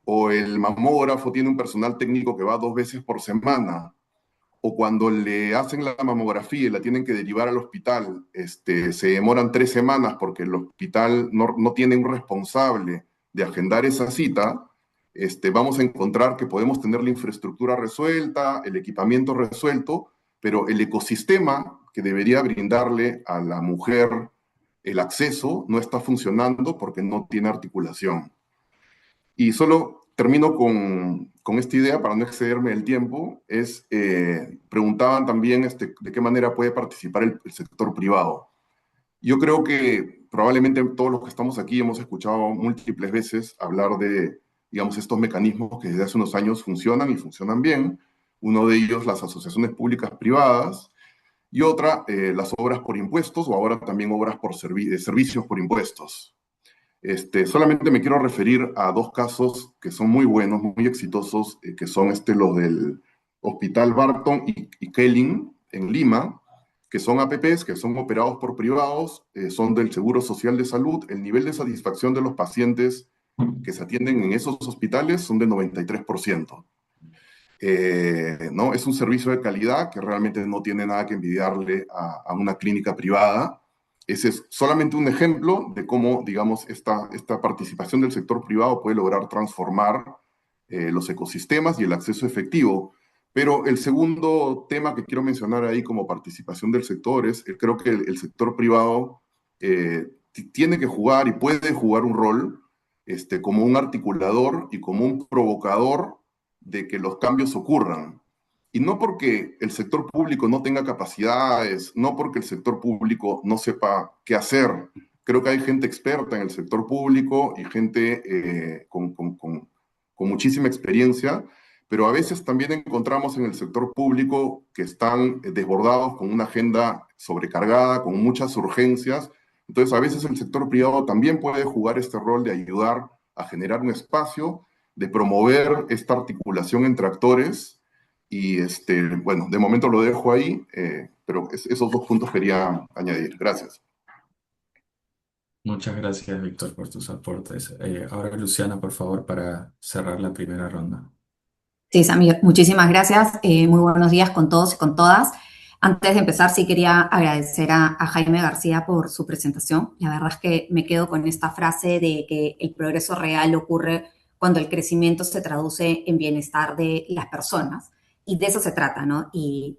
Speaker 5: o el mamógrafo tiene un personal técnico que va 2 veces por semana, o cuando le hacen la mamografía y la tienen que derivar al hospital, se demoran 3 semanas porque el hospital no tiene un responsable de agendar esa cita, vamos a encontrar que podemos tener la infraestructura resuelta, el equipamiento resuelto, pero el ecosistema que debería brindarle a la mujer el acceso no está funcionando porque no tiene articulación. Y solo termino con esta idea para no excederme del tiempo, preguntaban también de qué manera puede participar el sector privado. Yo creo que probablemente todos los que estamos aquí hemos escuchado múltiples veces hablar de, digamos, estos mecanismos que desde hace unos años funcionan y funcionan bien. Uno de ellos, las asociaciones públicas privadas, y otra, las obras por impuestos o ahora también obras por servicios por impuestos. Solamente me quiero referir a dos casos que son muy buenos, muy exitosos, que son los del Hospital Barton y Kelling en Lima, que son APPs, que son operados por privados, son del Seguro Social de Salud. El nivel de satisfacción de los pacientes que se atienden en esos hospitales son de 93%. ¿No? Es un servicio de calidad que realmente no tiene nada que envidiarle a una clínica privada. Ese es solamente un ejemplo de cómo, digamos, esta participación del sector privado puede lograr transformar los ecosistemas y el acceso efectivo. Pero el segundo tema que quiero mencionar ahí como participación del sector es, creo que el sector privado tiene que jugar y puede jugar un rol como un articulador y como un provocador de que los cambios ocurran. Y no porque el sector público no tenga capacidades, no porque el sector público no sepa qué hacer. Creo que hay gente experta en el sector público y gente con muchísima experiencia, pero a veces también encontramos en el sector público que están desbordados con una agenda sobrecargada, con muchas urgencias. Entonces, a veces el sector privado también puede jugar este rol de ayudar a generar un espacio, de promover esta articulación entre actores. Y bueno, de momento lo dejo ahí, pero esos dos puntos quería añadir. Gracias.
Speaker 3: Muchas gracias, Víctor, por tus aportes. Ahora, Luciana, por favor, para cerrar la primera ronda.
Speaker 6: Sí, Samir, muchísimas gracias. Muy buenos días con todos y con todas. Antes de empezar, sí quería agradecer a Jaime García por su presentación. La verdad es que me quedo con esta frase de que el progreso real ocurre cuando el crecimiento se traduce en bienestar de las personas. Y de eso se trata, ¿no? Y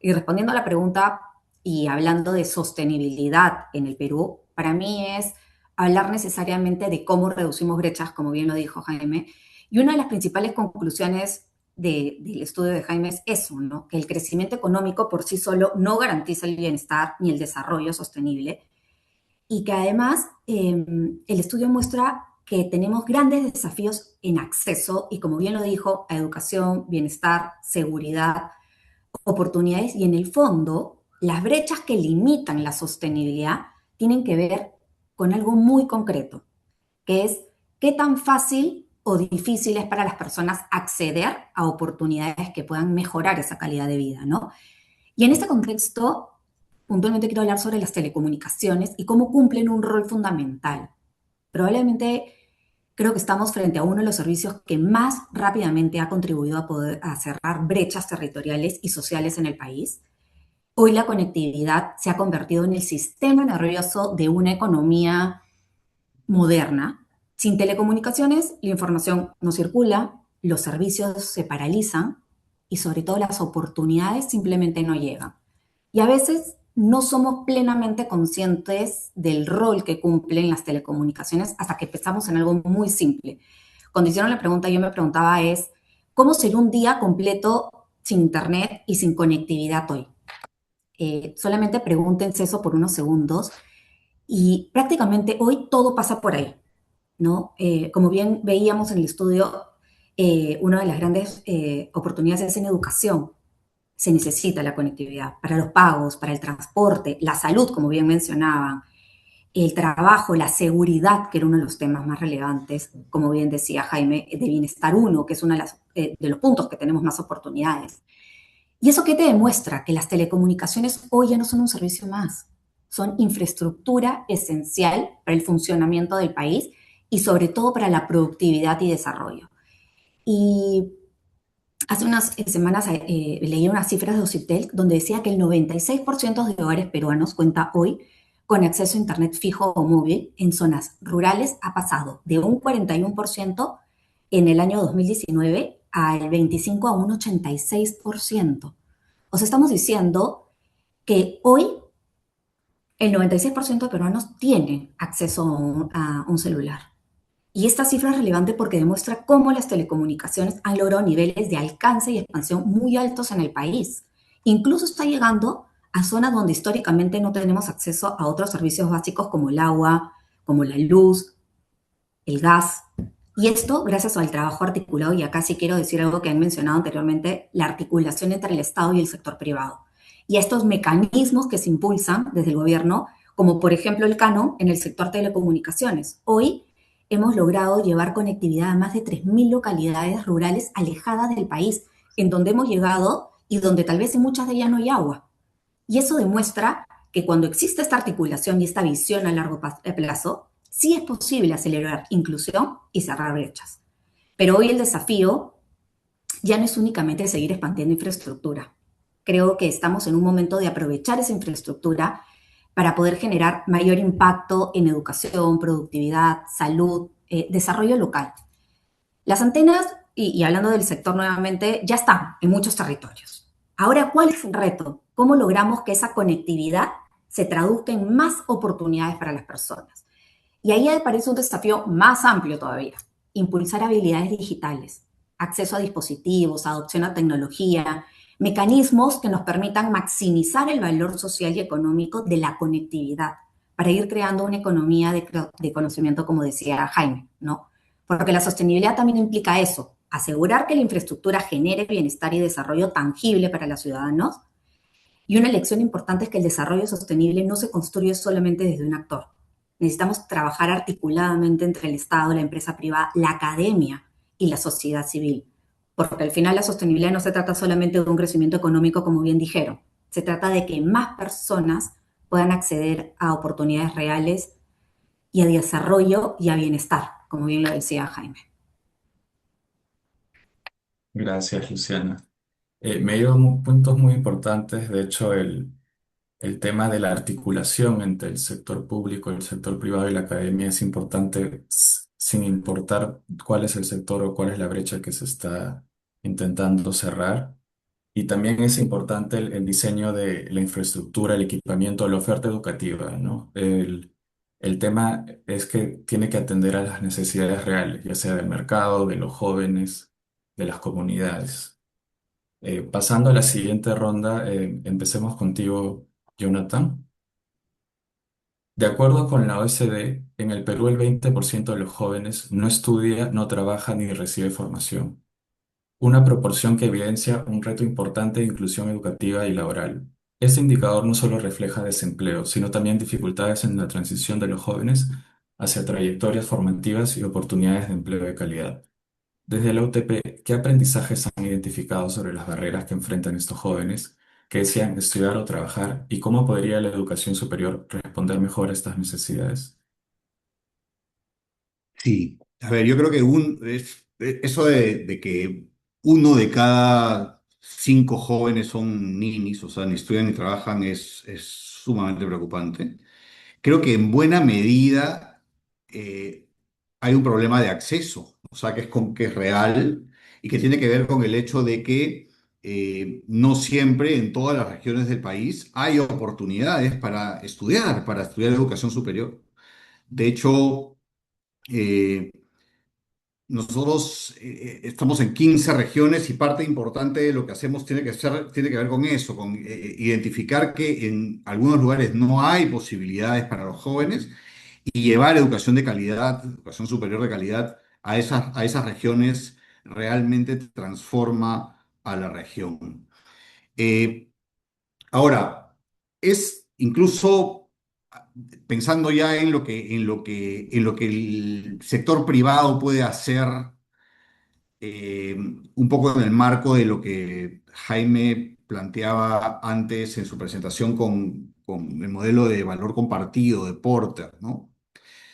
Speaker 6: respondiendo a la pregunta y hablando de sostenibilidad en el Perú, para mí es hablar necesariamente de cómo reducimos brechas, como bien lo dijo Jaime. Y una de las principales conclusiones del estudio de Jaime es eso, ¿no? Que el crecimiento económico por sí solo no garantiza el bienestar ni el desarrollo sostenible, y que además el estudio muestra que tenemos grandes desafíos en acceso y, como bien lo dijo, a educación, bienestar, seguridad, oportunidades, y en el fondo las brechas que limitan la sostenibilidad tienen que ver con algo muy concreto, que es qué tan fácil o difícil es para las personas acceder a oportunidades que puedan mejorar esa calidad de vida, ¿no? Y en este contexto, puntualmente quiero hablar sobre las telecomunicaciones y cómo cumplen un rol fundamental. Probablemente creo que estamos frente a uno de los servicios que más rápidamente ha contribuido a cerrar brechas territoriales y sociales en el país. Hoy la conectividad se ha convertido en el sistema nervioso de una economía moderna. Sin telecomunicaciones, la información no circula, los servicios se paralizan y sobre todo las oportunidades simplemente no llegan. Y a veces no somos plenamente conscientes del rol que cumplen las telecomunicaciones hasta que pensamos en algo muy simple. Cuando hicieron la pregunta, yo me preguntaba ¿cómo sería un día completo sin internet y sin conectividad hoy? Solamente pregúntense eso por unos segundos y prácticamente hoy todo pasa por ahí, ¿no? Como bien veíamos en el estudio, una de las grandes oportunidades es en educación. Se necesita la conectividad para los pagos, para el transporte, la salud, como bien mencionaban, el trabajo, la seguridad, que era uno de los temas más relevantes, como bien decía Jaime, de Bienestar 1, que es uno de los puntos que tenemos más oportunidades. ¿Y eso qué te demuestra? Que las telecomunicaciones hoy ya no son un servicio más, son infraestructura esencial para el funcionamiento del país y sobre todo para la productividad y desarrollo. Y hace unas semanas leí unas cifras de Ocitel donde decía que el 96% de hogares peruanos cuenta hoy con acceso a internet fijo o móvil. En zonas rurales ha pasado de un 41% en el año 2019 al 25% a un 86%. O sea, estamos diciendo que hoy el 96% de peruanos tienen acceso a un celular. Y esta cifra es relevante porque demuestra cómo las telecomunicaciones han logrado niveles de alcance y expansión muy altos en el país. Incluso está llegando a zonas donde históricamente no tenemos acceso a otros servicios básicos como el agua, como la luz, el gas. Y esto gracias al trabajo articulado, y acá sí quiero decir algo que han mencionado anteriormente, la articulación entre el Estado y el sector privado. Y estos mecanismos que se impulsan desde el gobierno, como por ejemplo el canon en el sector telecomunicaciones. Hoy hemos logrado llevar conectividad a más de 3.000 localidades rurales alejadas del país, en donde hemos llegado y donde tal vez en muchas de ellas no hay agua. Y eso demuestra que cuando existe esta articulación y esta visión a largo plazo, sí es posible acelerar inclusión y cerrar brechas. Pero hoy el desafío ya no es únicamente seguir expandiendo infraestructura. Creo que estamos en un momento de aprovechar esa infraestructura para poder generar mayor impacto en educación, productividad, salud, desarrollo local. Las antenas, y hablando del sector nuevamente, ya están en muchos territorios. Ahora, ¿cuál es el reto? ¿Cómo logramos que esa conectividad se traduzca en más oportunidades para las personas? Y ahí aparece un desafío más amplio todavía: impulsar habilidades digitales, acceso a dispositivos, adopción a tecnología, mecanismos que nos permitan maximizar el valor social y económico de la conectividad para ir creando una economía de conocimiento, como decía Jaime, ¿no? Porque la sostenibilidad también implica eso: asegurar que la infraestructura genere bienestar y desarrollo tangible para los ciudadanos. Y una lección importante es que el desarrollo sostenible no se construye solamente desde un actor. Necesitamos trabajar articuladamente entre el Estado, la empresa privada, la academia y la sociedad civil. Porque al final la sostenibilidad no se trata solamente de un crecimiento económico, como bien dijeron. Se trata de que más personas puedan acceder a oportunidades reales y a desarrollo y a bienestar, como bien lo decía Jaime.
Speaker 3: Gracias, Luciana. Me dio puntos muy importantes. De hecho, el tema de la articulación entre el sector público, el sector privado y la academia es importante sin importar cuál es el sector o cuál es la brecha que se está intentando cerrar. Y también es importante el diseño de la infraestructura, el equipamiento, la oferta educativa, ¿no? El tema es que tiene que atender a las necesidades reales, ya sea del mercado, de los jóvenes, de las comunidades. Pasando a la siguiente ronda, empecemos contigo, Jonathan. De acuerdo con la OECD, en el Perú el 20% de los jóvenes no estudia, no trabaja ni recibe formación, una proporción que evidencia un reto importante de inclusión educativa y laboral. Este indicador no solo refleja desempleo, sino también dificultades en la transición de los jóvenes hacia trayectorias formativas y oportunidades de empleo de calidad. Desde la UTP, ¿qué aprendizajes han identificado sobre las barreras que enfrentan estos jóvenes que desean estudiar o trabajar y cómo podría la educación superior responder mejor a estas necesidades?
Speaker 4: Sí, a ver, yo creo que eso de que uno de cada 5 jóvenes son ninis, o sea, ni estudian ni trabajan, es sumamente preocupante. Creo que en buena medida eh, hay un problema de acceso, o sea, que es real y que tiene que ver con el hecho de que no siempre en todas las regiones del país hay oportunidades para estudiar educación superior. De hecho, eh, nosotros estamos en 15 regiones y parte importante de lo que hacemos tiene que ver con eso, con identificar que en algunos lugares no hay posibilidades para los jóvenes y llevar educación de calidad, educación superior de calidad a esas regiones realmente transforma a la región. Eh, Ahora, es incluso pensando ya en lo que el sector privado puede hacer, un poco en el marco de lo que Jaime planteaba antes en su presentación con el modelo de valor compartido de Porter, ¿no?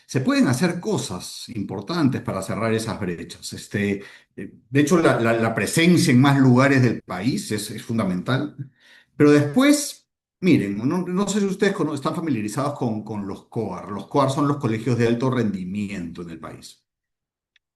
Speaker 4: Se pueden hacer cosas importantes para cerrar esas brechas. De hecho, la presencia en más lugares del país es fundamental. Pero después, miren, no sé si ustedes están familiarizados con los COAR. Los COAR son los colegios de alto rendimiento en el país.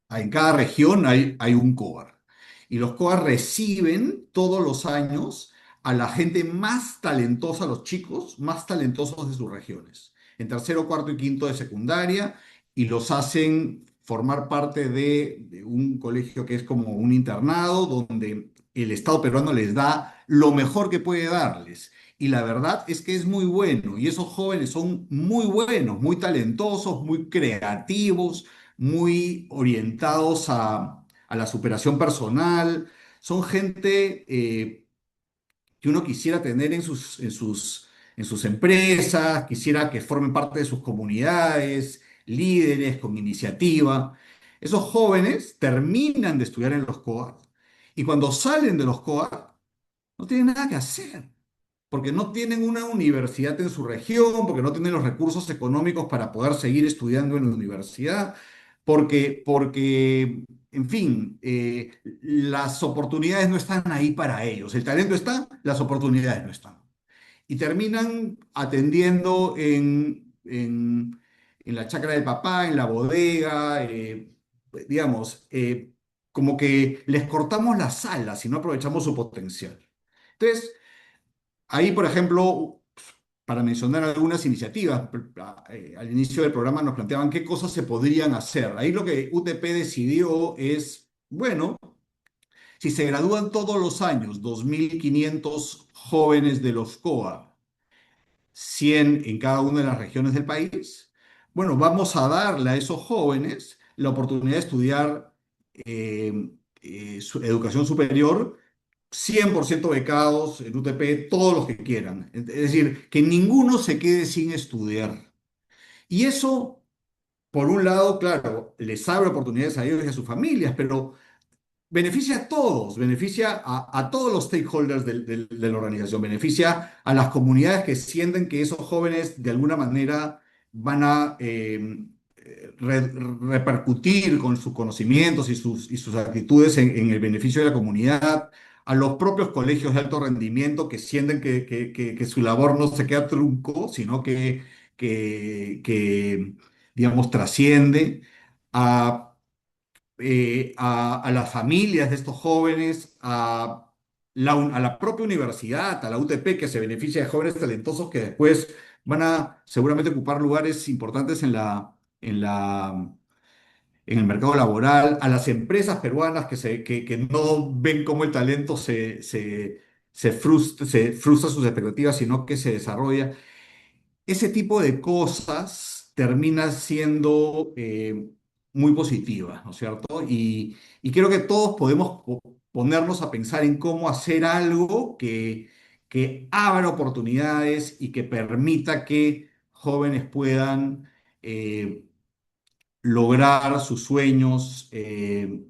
Speaker 4: En cada región hay un COAR. Y los COAR reciben todos los años a la gente más talentosa, los chicos más talentosos de sus regiones, en tercero, cuarto y quinto de secundaria, y los hacen formar parte de un colegio que es como un internado, donde el Estado peruano les da lo mejor que puede darles. Y la verdad es que es muy bueno, y esos jóvenes son muy buenos, muy talentosos, muy creativos, muy orientados a la superación personal. Son gente que uno quisiera tener en sus empresas, quisiera que formen parte de sus comunidades, líderes con iniciativa. Esos jóvenes terminan de estudiar en los COA y cuando salen de los COA no tienen nada que hacer porque no tienen una universidad en su región, porque no tienen los recursos económicos para poder seguir estudiando en la universidad, porque en fin, las oportunidades no están ahí para ellos. El talento está, las oportunidades no están. Y terminan atendiendo en la chacra del papá, en la bodega, digamos, como que les cortamos las alas y no aprovechamos su potencial. Entonces, ahí, por ejemplo, para mencionar algunas iniciativas, al inicio del programa nos planteaban qué cosas se podrían hacer. Ahí lo que UTP decidió es, bueno, si se gradúan todos los años 2.500 jóvenes de los COA, 100 en cada una de las regiones del país, bueno, vamos a darle a esos jóvenes la oportunidad de estudiar su educación superior 100% becados en UTP, todos los que quieran. Es decir, que ninguno se quede sin estudiar. Y eso, por un lado, claro, les abre oportunidades a ellos y a sus familias, pero beneficia a todos, beneficia a todos los stakeholders de la organización, beneficia a las comunidades que sienten que esos jóvenes de alguna manera van a repercutir con sus conocimientos y sus actitudes en el beneficio de la comunidad, a los propios colegios de alto rendimiento que sienten que su labor no se queda trunco, sino que digamos, trasciende. A las familias de estos jóvenes, a la propia universidad, a la UTP, que se beneficia de jóvenes talentosos que después van a seguramente ocupar lugares importantes en el mercado laboral, a las empresas peruanas que no ven cómo el talento se frustra sus expectativas, sino que se desarrolla. Ese tipo de cosas termina siendo muy positiva, ¿no es cierto? Y creo que todos podemos ponernos a pensar en cómo hacer algo que abra oportunidades y que permita que jóvenes puedan eh, lograr sus sueños eh,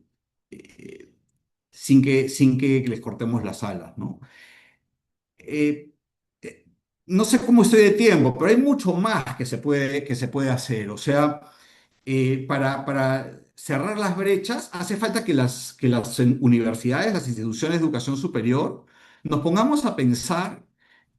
Speaker 4: sin que les cortemos las alas, ¿no? Eh, eh, no sé cómo estoy de tiempo, pero hay mucho más que se puede hacer. O sea, para cerrar las brechas, hace falta que las universidades, las instituciones de educación superior, nos pongamos a pensar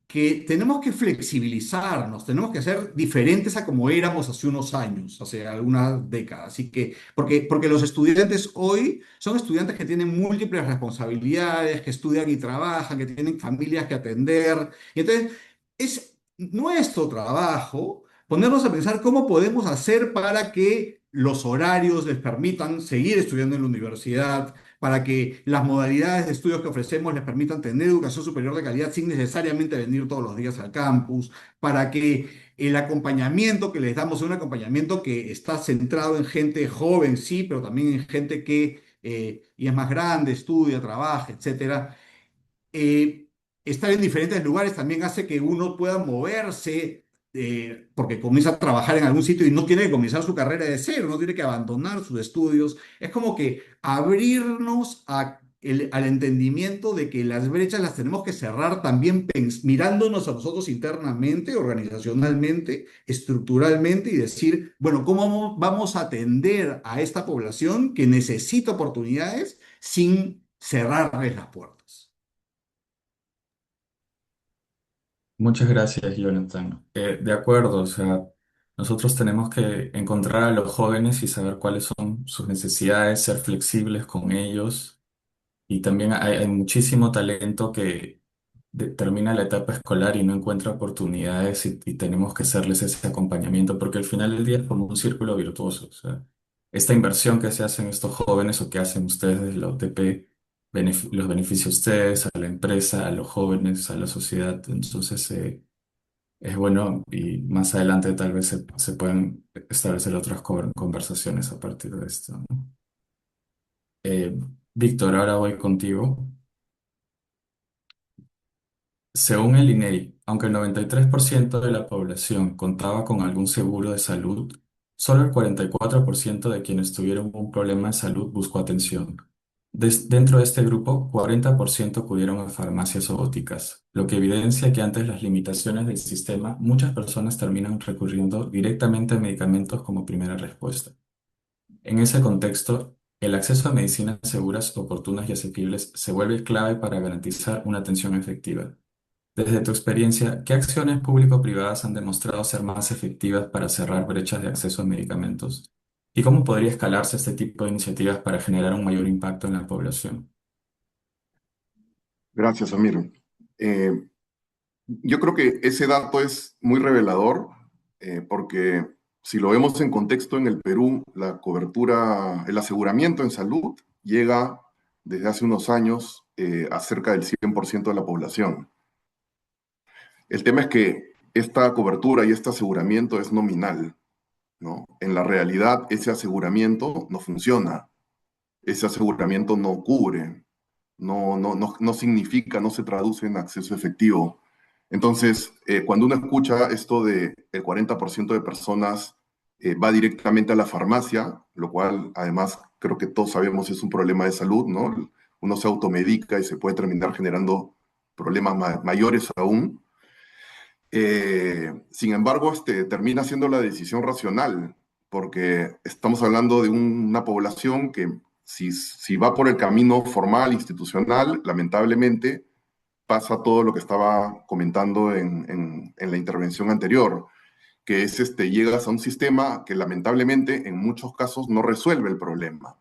Speaker 4: que tenemos que flexibilizarnos, tenemos que ser diferentes a como éramos hace unos años, hace algunas décadas. Así que, porque los estudiantes hoy son estudiantes que tienen múltiples responsabilidades, que estudian y trabajan, que tienen familias que atender. Y entonces, es nuestro trabajo ponernos a pensar cómo podemos hacer para que los horarios les permitan seguir estudiando en la universidad, para que las modalidades de estudios que ofrecemos les permitan tener educación superior de calidad sin necesariamente venir todos los días al campus, para que el acompañamiento que les damos sea un acompañamiento que está centrado en gente joven, sí, pero también en gente que y es más grande, estudia, trabaja, etcétera. eh, Estar en diferentes lugares también hace que uno pueda moverse, porque comienza a trabajar en algún sitio y no tiene que comenzar su carrera de cero, no tiene que abandonar sus estudios. Es como que abrirnos al entendimiento de que las brechas las tenemos que cerrar también mirándonos a nosotros internamente, organizacionalmente, estructuralmente y decir, bueno, ¿cómo vamos a atender a esta población que necesita oportunidades sin cerrarles las puertas?
Speaker 3: Muchas gracias, Jonathan. De acuerdo, o sea, nosotros tenemos que encontrar a los jóvenes y saber cuáles son sus necesidades, ser flexibles con ellos. Y también hay muchísimo talento que termina la etapa escolar y no encuentra oportunidades y tenemos que hacerles ese acompañamiento porque al final del día es como un círculo virtuoso. O sea, esta inversión que se hacen estos jóvenes o que hacen ustedes desde la UTP los beneficia a ustedes, a la empresa, a los jóvenes, a la sociedad. Entonces, es bueno y más adelante tal vez se puedan establecer otras conversaciones a partir de esto, ¿no? Eh, Víctor, ahora voy contigo. Según el INEI, aunque el 93% de la población contaba con algún seguro de salud, solo el 44% de quienes tuvieron un problema de salud buscó atención. Dentro de este grupo, 40% acudieron a farmacias o boticas, lo que evidencia que ante las limitaciones del sistema, muchas personas terminan recurriendo directamente a medicamentos como primera respuesta. En ese contexto, el acceso a medicinas seguras, oportunas y asequibles se vuelve clave para garantizar una atención efectiva. Desde tu experiencia, ¿qué acciones público-privadas han demostrado ser más efectivas para cerrar brechas de acceso a medicamentos? ¿Y cómo podría escalarse este tipo de iniciativas para generar un mayor impacto en la población?
Speaker 5: Gracias, Amir. Eh, yo creo que ese dato es muy revelador, porque si lo vemos en contexto, en el Perú, la cobertura, el aseguramiento en salud llega desde hace unos años a cerca del 100% de la población. El tema es que esta cobertura y este aseguramiento es nominal, ¿no? En la realidad, ese aseguramiento no funciona, ese aseguramiento no cubre, no significa, no se traduce en acceso efectivo. Entonces, cuando uno escucha esto de el 40% de personas va directamente a la farmacia, lo cual además creo que todos sabemos es un problema de salud, ¿no? Uno se automedica y se puede terminar generando problemas mayores aún. Sin embargo, termina siendo la decisión racional, porque estamos hablando de una población que si va por el camino formal, institucional, lamentablemente pasa todo lo que estaba comentando en la intervención anterior, que es llegas a un sistema que lamentablemente en muchos casos no resuelve el problema.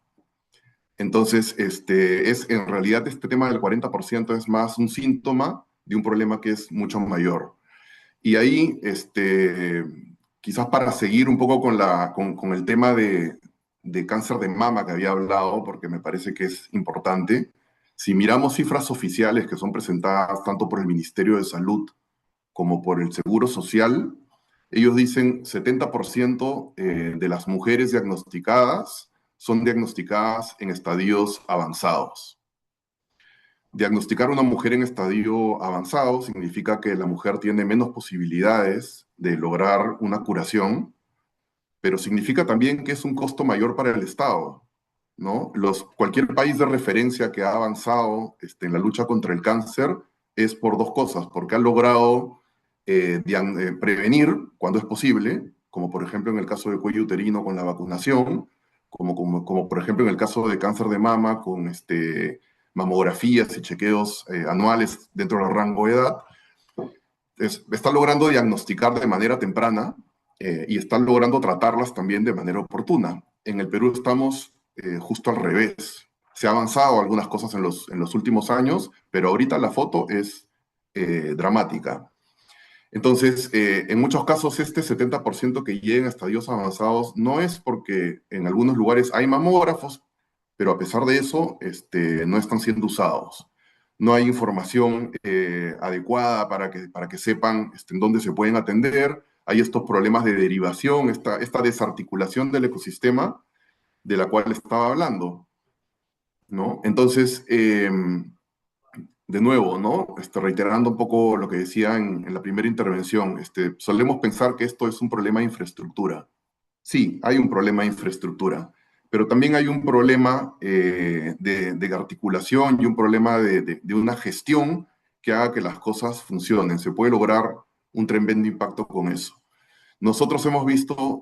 Speaker 5: Entonces, en realidad este tema del 40% es más un síntoma de un problema que es mucho mayor. Y ahí, quizás para seguir un poco con el tema de cáncer de mama que había hablado, porque me parece que es importante, si miramos cifras oficiales que son presentadas tanto por el Ministerio de Salud como por el Seguro Social, ellos dicen 70% de las mujeres diagnosticadas son diagnosticadas en estadios avanzados. Diagnosticar a una mujer en estadio avanzado significa que la mujer tiene menos posibilidades de lograr una curación, pero significa también que es un costo mayor para el Estado, ¿no? Cualquier país de referencia que ha avanzado en la lucha contra el cáncer es por dos cosas, porque ha logrado prevenir cuando es posible, como por ejemplo en el caso de cuello uterino con la vacunación, como por ejemplo en el caso de cáncer de mama con mamografías y chequeos anuales dentro del rango de edad, está logrando diagnosticar de manera temprana y está logrando tratarlas también de manera oportuna. En el Perú estamos justo al revés. Se ha avanzado algunas cosas en los últimos años, pero ahorita la foto es dramática. Entonces, en muchos casos, este 70% que llega a estadios avanzados no es porque en algunos lugares hay mamógrafos, pero a pesar de eso, no están siendo usados. No hay información adecuada para que sepan en dónde se pueden atender. Hay estos problemas de derivación, esta desarticulación del ecosistema de la cual estaba hablando, ¿no? Entonces, de nuevo, ¿no? Reiterando un poco lo que decía en la primera intervención, solemos pensar que esto es un problema de infraestructura. Sí, hay un problema de infraestructura, pero también hay un problema de articulación y un problema de una gestión que haga que las cosas funcionen. Se puede lograr un tremendo impacto con eso. Nosotros hemos visto,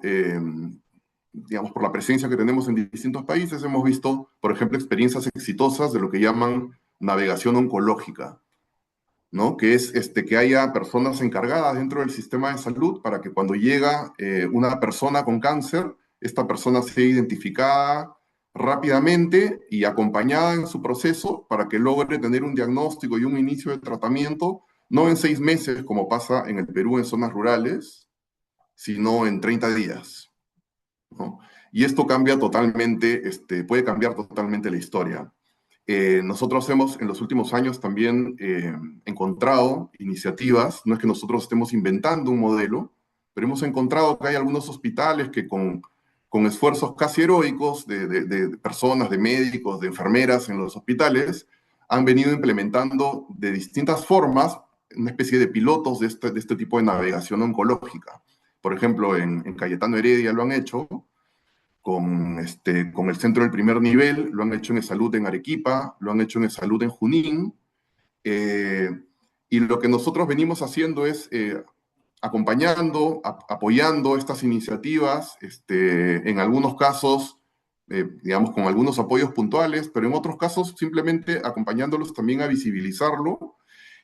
Speaker 5: digamos, por la presencia que tenemos en distintos países, hemos visto, por ejemplo, experiencias exitosas de lo que llaman navegación oncológica, ¿no? Que es que haya personas encargadas dentro del sistema de salud para que cuando llega una persona con cáncer, esta persona sea identificada rápidamente y acompañada en su proceso para que logre tener un diagnóstico y un inicio de tratamiento, no en 6 meses como pasa en el Perú en zonas rurales, sino en 30 días, ¿no? Y esto cambia totalmente, puede cambiar totalmente la historia. Nosotros hemos en los últimos años también encontrado iniciativas, no es que nosotros estemos inventando un modelo, pero hemos encontrado que hay algunos hospitales que con esfuerzos casi heroicos de personas, de médicos, de enfermeras en los hospitales, han venido implementando de distintas formas, una especie de pilotos de este tipo de navegación oncológica. Por ejemplo, en Cayetano Heredia lo han hecho, con el centro del primer nivel, lo han hecho en Salud en Arequipa, lo han hecho en Salud en Junín, eh, y lo que nosotros venimos haciendo es acompañando, apoyando estas iniciativas, en algunos casos, digamos, con algunos apoyos puntuales, pero en otros casos simplemente acompañándolos también a visibilizarlo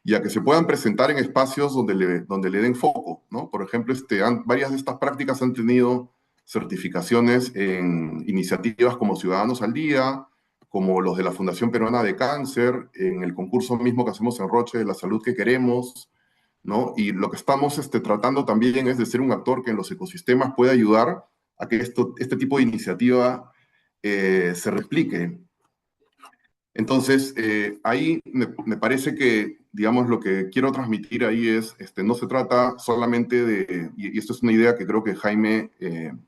Speaker 5: y a que se puedan presentar en espacios donde le den foco, ¿no? Por ejemplo, varias de estas prácticas han tenido certificaciones en iniciativas como Ciudadanos al Día, como los de la Fundación Peruana de Cáncer, en el concurso mismo que hacemos en Roche de la salud que queremos, ¿no? Y lo que estamos tratando también es de ser un actor que en los ecosistemas pueda ayudar a que este tipo de iniciativa se replique. Entonces, ahí me parece que, digamos, lo que quiero transmitir ahí es, no se trata solamente y esto es una idea que creo que Jaime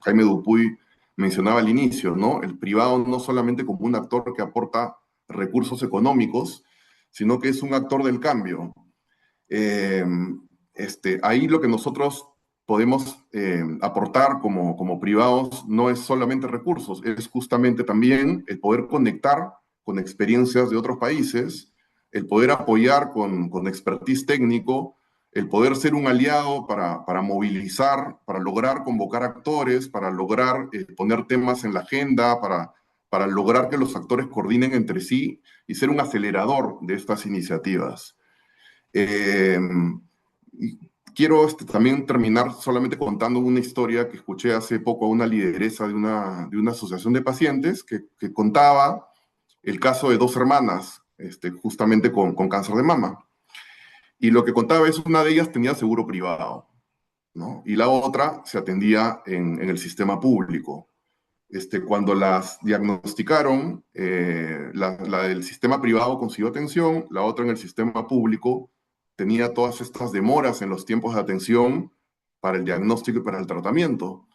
Speaker 5: Dupuy mencionaba al inicio, ¿no? El privado no solamente como un actor que aporta recursos económicos, sino que es un actor del cambio. Eh, Ahí lo que nosotros podemos aportar como privados no es solamente recursos, es justamente también el poder conectar con experiencias de otros países, el poder apoyar con expertise técnico, el poder ser un aliado para movilizar, para lograr convocar actores, para lograr poner temas en la agenda, para lograr que los actores coordinen entre sí y ser un acelerador de estas iniciativas. Eh, y quiero también terminar solamente contando una historia que escuché hace poco a una lideresa de una asociación de pacientes que contaba el caso de dos hermanas, justamente con cáncer de mama. Y lo que contaba es una de ellas tenía seguro privado, ¿no? Y la otra se atendía en el sistema público. Cuando las diagnosticaron, la del sistema privado consiguió atención, la otra en el sistema público tenía todas estas demoras en los tiempos de atención para el diagnóstico y para el tratamiento.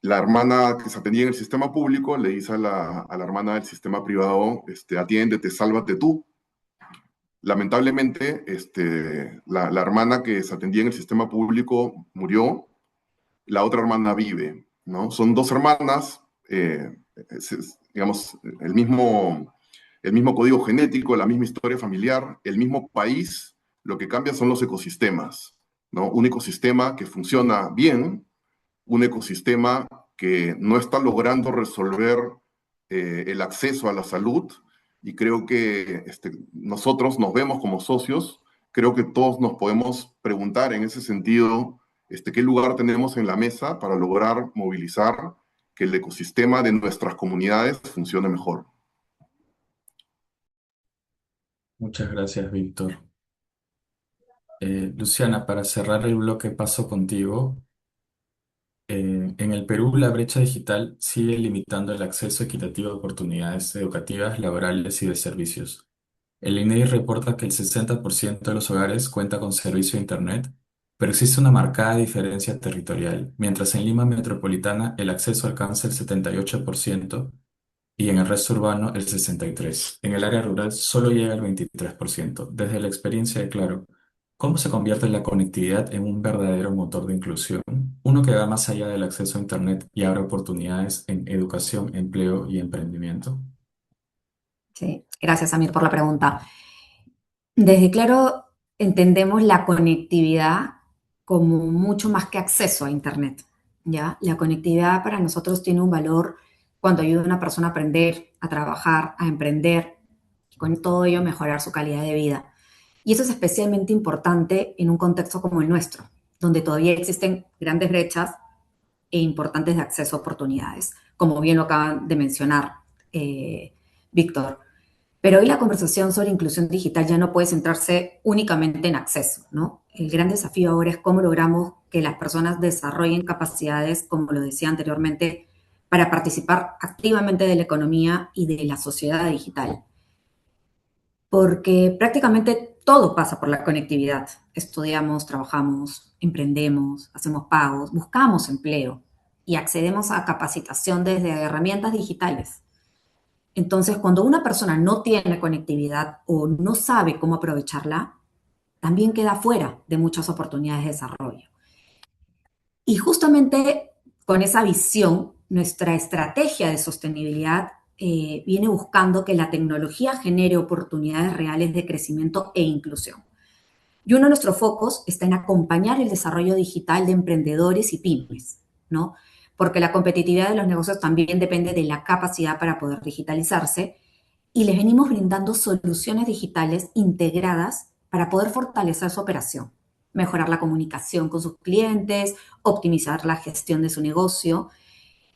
Speaker 5: La hermana que se atendía en el sistema público le dice a la hermana del sistema privado, atiéndete, sálvate tú. Lamentablemente, la hermana que se atendía en el sistema público murió, la otra hermana vive, ¿no? Son dos hermanas, digamos, el mismo código genético, la misma historia familiar, el mismo país, lo que cambia son los ecosistemas, ¿no? Un ecosistema que funciona bien, un ecosistema que no está logrando resolver el acceso a la salud, y creo que nosotros nos vemos como socios, creo que todos nos podemos preguntar en ese sentido qué lugar tenemos en la mesa para lograr movilizar que el ecosistema de nuestras comunidades funcione mejor.
Speaker 3: Muchas gracias, Víctor. Luciana, para cerrar el bloque paso contigo. En el Perú, la brecha digital sigue limitando el acceso equitativo a oportunidades educativas, laborales y de servicios. El INEGI reporta que el 60% de los hogares cuenta con servicio de Internet, pero existe una marcada diferencia territorial. Mientras en Lima metropolitana el acceso alcanza el 78% y en el resto urbano el 63%. En el área rural solo llega el 23%. Desde la experiencia de Claro, ¿cómo se convierte la conectividad en un verdadero motor de inclusión? Uno que va más allá del acceso a Internet y abre oportunidades en educación, empleo y emprendimiento.
Speaker 6: Sí, gracias, Amir, por la pregunta. Desde Claro entendemos la conectividad como mucho más que acceso a Internet, ¿ya? La conectividad para nosotros tiene un valor cuando ayuda a una persona a aprender, a trabajar, a emprender, y con todo ello mejorar su calidad de vida. Y eso es especialmente importante en un contexto como el nuestro, donde todavía existen grandes brechas e importantes de acceso a oportunidades, como bien lo acaban de mencionar, Víctor. Pero hoy la conversación sobre inclusión digital ya no puede centrarse únicamente en acceso, ¿no? El gran desafío ahora es cómo logramos que las personas desarrollen capacidades, como lo decía anteriormente, para participar activamente de la economía y de la sociedad digital. Porque prácticamente todo pasa por la conectividad. Estudiamos, trabajamos, emprendemos, hacemos pagos, buscamos empleo y accedemos a capacitación desde herramientas digitales. Entonces, cuando una persona no tiene conectividad o no sabe cómo aprovecharla, también queda fuera de muchas oportunidades de desarrollo. Y justamente con esa visión, nuestra estrategia de sostenibilidad viene buscando que la tecnología genere oportunidades reales de crecimiento e inclusión. Y uno de nuestros focos está en acompañar el desarrollo digital de emprendedores y pymes, ¿no? Porque la competitividad de los negocios también depende de la capacidad para poder digitalizarse y les venimos brindando soluciones digitales integradas para poder fortalecer su operación, mejorar la comunicación con sus clientes, optimizar la gestión de su negocio,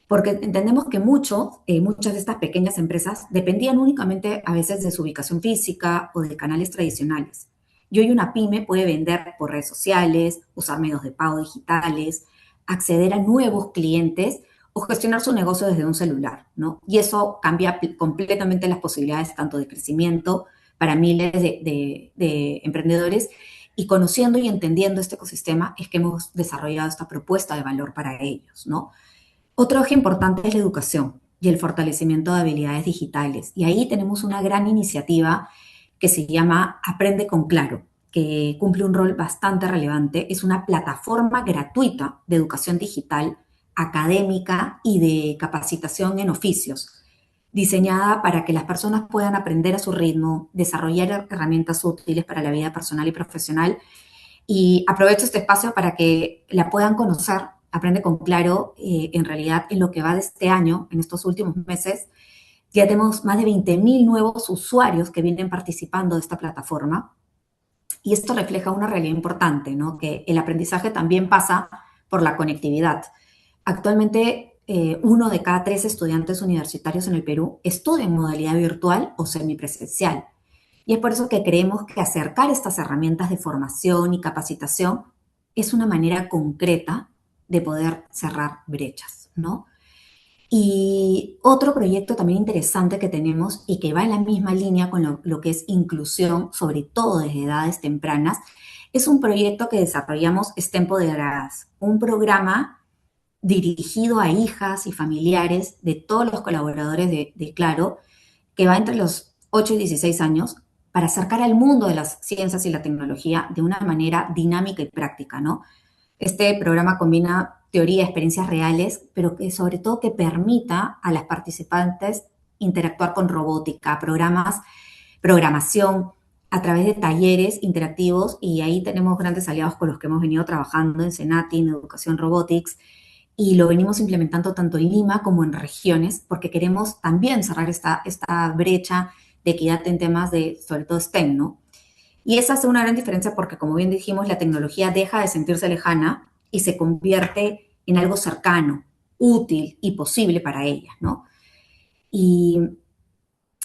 Speaker 6: porque entendemos que muchas de estas pequeñas empresas dependían únicamente a veces de su ubicación física o de canales tradicionales. Y hoy una pyme puede vender por redes sociales, usar medios de pago digitales, acceder a nuevos clientes o gestionar su negocio desde un celular, ¿no? Y eso cambia completamente las posibilidades tanto de crecimiento para miles de emprendedores, y conociendo y entendiendo este ecosistema es que hemos desarrollado esta propuesta de valor para ellos, ¿no? Otro eje importante es la educación y el fortalecimiento de habilidades digitales. Y ahí tenemos una gran iniciativa que se llama Aprende con Claro, que cumple un rol bastante relevante. Es una plataforma gratuita de educación digital, académica y de capacitación en oficios, diseñada para que las personas puedan aprender a su ritmo, desarrollar herramientas útiles para la vida personal y profesional. Y aprovecho este espacio para que la puedan conocer. Aprende con Claro, en realidad en lo que va de este año, en estos últimos meses, ya tenemos más de 20.000 nuevos usuarios que vienen participando de esta plataforma. Y esto refleja una realidad importante, ¿no? Que el aprendizaje también pasa por la conectividad. Actualmente, 1 de cada 3 estudiantes universitarios en el Perú estudia en modalidad virtual o semipresencial. Y es por eso que creemos que acercar estas herramientas de formación y capacitación es una manera concreta de poder cerrar brechas, ¿no? Y otro proyecto también interesante que tenemos y que va en la misma línea con lo que es inclusión, sobre todo desde edades tempranas, es un proyecto que desarrollamos Empoderadas, un programa dirigido a hijas y familiares de todos los colaboradores de Claro, que va entre los 8 y 16 años, para acercar al mundo de las ciencias y la tecnología de una manera dinámica y práctica, ¿no? Este programa combina teoría, experiencias reales, pero que sobre todo que permita a las participantes interactuar con robótica, programación, a través de talleres interactivos, y ahí tenemos grandes aliados con los que hemos venido trabajando en Senati, en Educación Robotics, y lo venimos implementando tanto en Lima como en regiones, porque queremos también cerrar esta brecha de equidad en temas de, sobre todo, STEM, ¿no? Y esa hace una gran diferencia porque, como bien dijimos, la tecnología deja de sentirse lejana y se convierte en algo cercano, útil y posible para ellas, ¿no? Y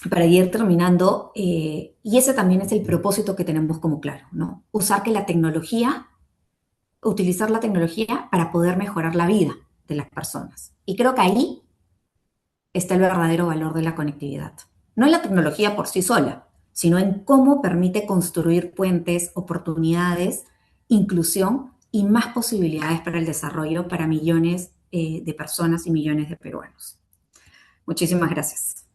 Speaker 6: para ir terminando, y ese también es el propósito que tenemos como Claro, ¿no? Utilizar la tecnología para poder mejorar la vida de las personas. Y creo que ahí está el verdadero valor de la conectividad. No en la tecnología por sí sola, sino en cómo permite construir puentes, oportunidades, inclusión y más posibilidades para el desarrollo para millones de personas y millones de peruanos. Muchísimas gracias.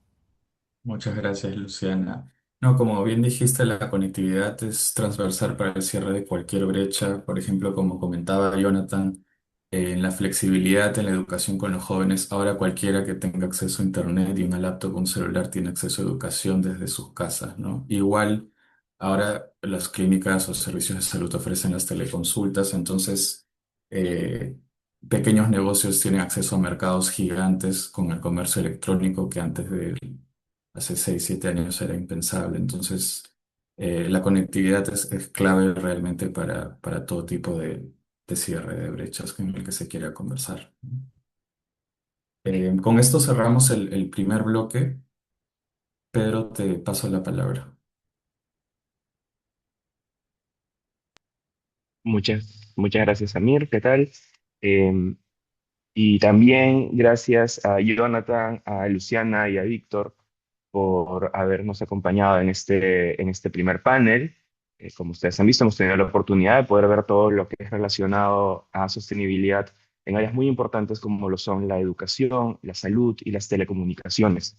Speaker 3: Muchas gracias, Luciana. No, como bien dijiste, la conectividad es transversal para el cierre de cualquier brecha. Por ejemplo, como comentaba Jonathan, en la flexibilidad en la educación con los jóvenes, ahora cualquiera que tenga acceso a Internet y una laptop o un celular tiene acceso a educación desde sus casas, ¿no? Igual, ahora las clínicas o servicios de salud ofrecen las teleconsultas, entonces eh, pequeños negocios tienen acceso a mercados gigantes con el comercio electrónico que antes de hace 6 7 años era impensable. Entonces, la conectividad es clave realmente para todo tipo de cierre de brechas en el que se quiera conversar. Con esto cerramos el primer bloque. Pedro, te paso la palabra.
Speaker 7: Muchas gracias, Amir. ¿Qué tal? Em, y también gracias a Jonathan, a Luciana y a Víctor por habernos acompañado en este primer panel. Como ustedes han visto, hemos tenido la oportunidad de poder ver todo lo que es relacionado a sostenibilidad en áreas muy importantes como lo son la educación, la salud y las telecomunicaciones.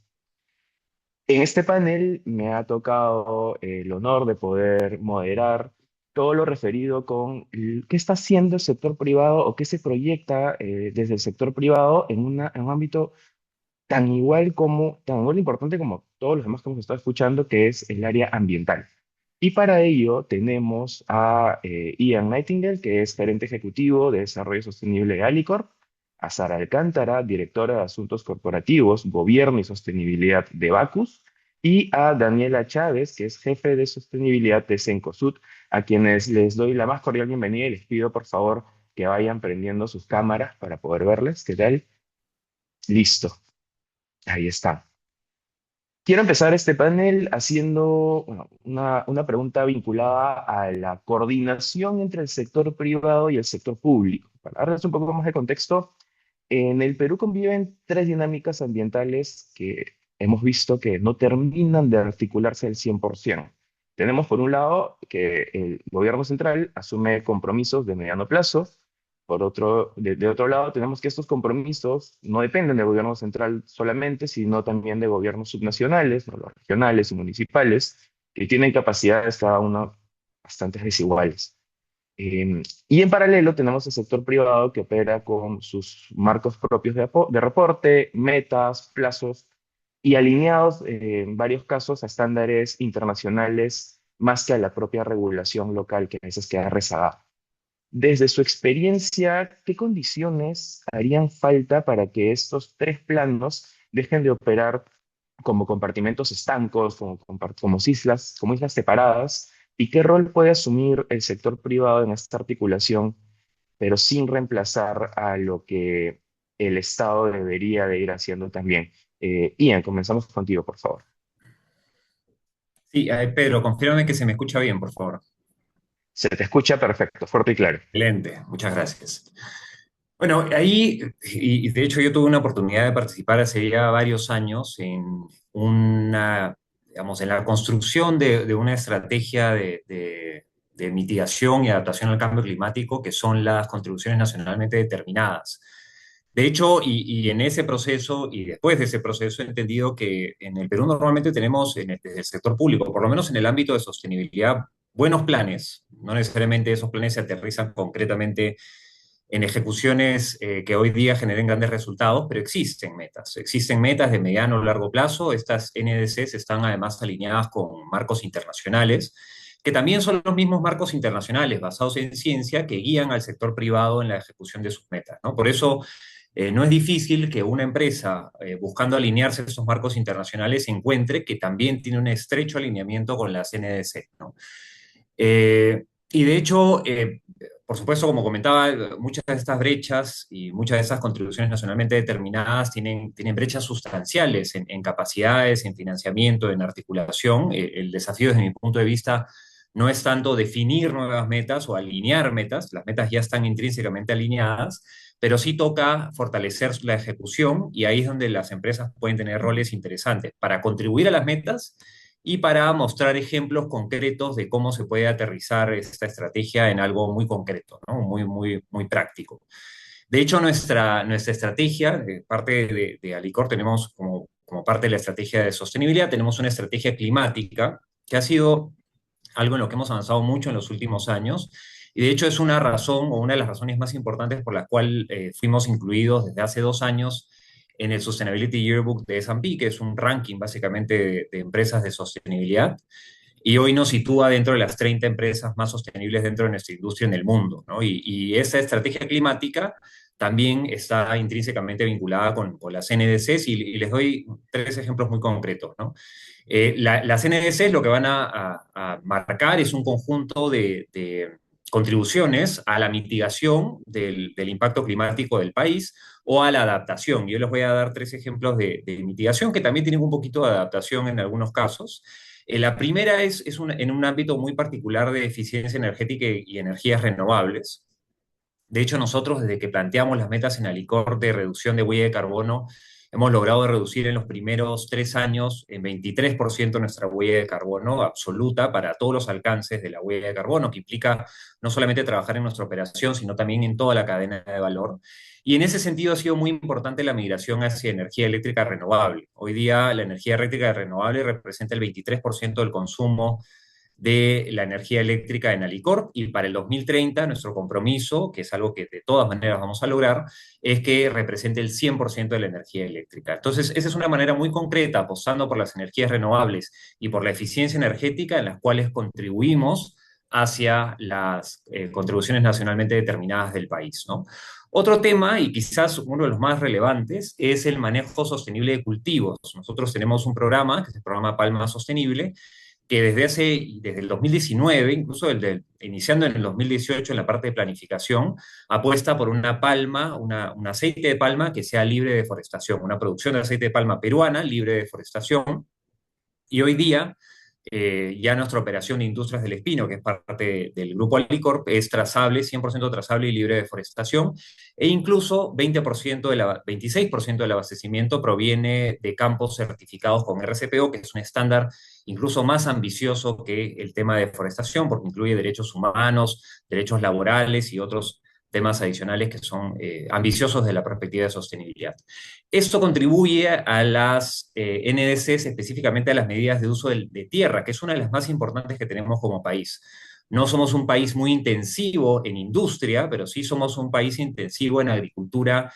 Speaker 7: En este panel me ha tocado el honor de poder moderar todo lo referido con qué está haciendo el sector privado o qué se proyecta desde el sector privado en un ámbito tan igual de importante como todos los demás que hemos estado escuchando, que es el área ambiental. Y para ello tenemos a Ian Nightingale, que es gerente ejecutivo de Desarrollo Sostenible de Alicorp, a Sara Alcántara, directora de Asuntos Corporativos, Gobierno y Sostenibilidad de Bacus, y a Daniela Chávez, que es jefe de sostenibilidad de Cencosud, a quienes les doy la más cordial bienvenida y les pido por favor que vayan prendiendo sus cámaras para poder verles. ¿Qué tal? Listo, ahí está. Quiero empezar este panel haciendo bueno, una pregunta vinculada a la coordinación entre el sector privado y el sector público. Para darles un poco más de contexto, en el Perú conviven tres dinámicas ambientales que hemos visto que no terminan de articularse al 100%. Tenemos por un lado que el gobierno central asume compromisos de mediano plazo. Por otro, de otro lado, tenemos que estos compromisos no dependen del gobierno central solamente, sino también de gobiernos subnacionales, ¿no? Los regionales y municipales, que tienen capacidades cada uno bastante desiguales. Y en paralelo tenemos el sector privado que opera con sus marcos propios de reporte, metas, plazos, y alineados en varios casos a estándares internacionales más que a la propia regulación local que a veces queda rezagada. Desde su experiencia, ¿qué condiciones harían falta para que estos tres planos dejen de operar como compartimentos estancos, como islas separadas? ¿Y qué rol puede asumir el sector privado en esta articulación, pero sin reemplazar a lo que el Estado debería de ir haciendo también? Ian, comenzamos contigo, por favor.
Speaker 8: Sí, Pedro, confírmame que se me escucha bien, por favor.
Speaker 7: Se te escucha perfecto, fuerte y claro.
Speaker 8: Excelente, muchas gracias. Bueno, ahí, y de hecho yo tuve una oportunidad de participar hace ya varios años en digamos, en la construcción de una estrategia de mitigación y adaptación al cambio climático, que son las contribuciones nacionalmente determinadas. De hecho, y en ese proceso, y después de ese proceso, he entendido que en el Perú normalmente tenemos, desde el sector público, por lo menos en el ámbito de sostenibilidad, buenos planes. No necesariamente esos planes se aterrizan concretamente en ejecuciones que hoy día generen grandes resultados, pero existen metas. Existen metas de mediano o largo plazo. Estas NDCs están además alineadas con marcos internacionales, que también son los mismos marcos internacionales basados en ciencia que guían al sector privado en la ejecución de sus metas, ¿no? Por eso no es difícil que una empresa, buscando alinearse a estos marcos internacionales, encuentre que también tiene un estrecho alineamiento con las NDC, ¿no? Y de hecho, por supuesto, como comentaba, muchas de estas brechas y muchas de esas contribuciones nacionalmente determinadas tienen brechas sustanciales en capacidades, en financiamiento, en articulación. El desafío desde mi punto de vista no es tanto definir nuevas metas o alinear metas, las metas ya están intrínsecamente alineadas, pero sí toca fortalecer la ejecución y ahí es donde las empresas pueden tener roles interesantes para contribuir a las metas y para mostrar ejemplos concretos de cómo se puede aterrizar esta estrategia en algo muy concreto, ¿no? Muy práctico. De hecho, nuestra estrategia, parte de Alicorp, tenemos como parte de la estrategia de sostenibilidad, tenemos una estrategia climática que ha sido algo en lo que hemos avanzado mucho en los últimos años. Y de hecho es una razón o una de las razones más importantes por la cual fuimos incluidos desde hace 2 años en el Sustainability Yearbook de S&P, que es un ranking básicamente de empresas de sostenibilidad. Y hoy nos sitúa dentro de las 30 empresas más sostenibles dentro de nuestra industria en el mundo, ¿no? Y esa estrategia climática también está intrínsecamente vinculada con las NDCs y les doy 3 ejemplos muy concretos, ¿no? Las NDCs lo que van a marcar es un conjunto de contribuciones a la mitigación del impacto climático del país o a la adaptación. Yo les voy a dar 3 ejemplos de mitigación que también tienen un poquito de adaptación en algunos casos. La primera es en un ámbito muy particular de eficiencia energética y energías renovables. De hecho, nosotros desde que planteamos las metas en Alicor de reducción de huella de carbono, hemos logrado reducir en los primeros 3 años en 23% nuestra huella de carbono absoluta para todos los alcances de la huella de carbono, que implica no solamente trabajar en nuestra operación, sino también en toda la cadena de valor. Y en ese sentido ha sido muy importante la migración hacia energía eléctrica renovable. Hoy día la energía eléctrica renovable representa el 23% del consumo de la energía eléctrica en Alicorp, y para el 2030 nuestro compromiso, que es algo que de todas maneras vamos a lograr, es que represente el 100% de la energía eléctrica. Entonces, esa es una manera muy concreta, apostando por las energías renovables y por la eficiencia energética, en las cuales contribuimos hacia las contribuciones nacionalmente determinadas del país, ¿no? Otro tema, y quizás uno de los más relevantes, es el manejo sostenible de cultivos. Nosotros tenemos un programa, que es el programa Palma Sostenible, que desde el 2019, incluso iniciando en el 2018 en la parte de planificación, apuesta por una palma, un aceite de palma que sea libre de deforestación, una producción de aceite de palma peruana libre de deforestación. Y hoy día, ya nuestra operación de Industrias del Espino, que es parte del grupo Alicorp, es trazable, 100% trazable y libre de deforestación, e incluso 26% del abastecimiento proviene de campos certificados con RCPO, que es un estándar incluso más ambicioso que el tema de deforestación, porque incluye derechos humanos, derechos laborales y otros temas adicionales que son ambiciosos desde la perspectiva de sostenibilidad. Esto contribuye a las NDCs, específicamente a las medidas de uso de tierra, que es una de las más importantes que tenemos como país. No somos un país muy intensivo en industria, pero sí somos un país intensivo en agricultura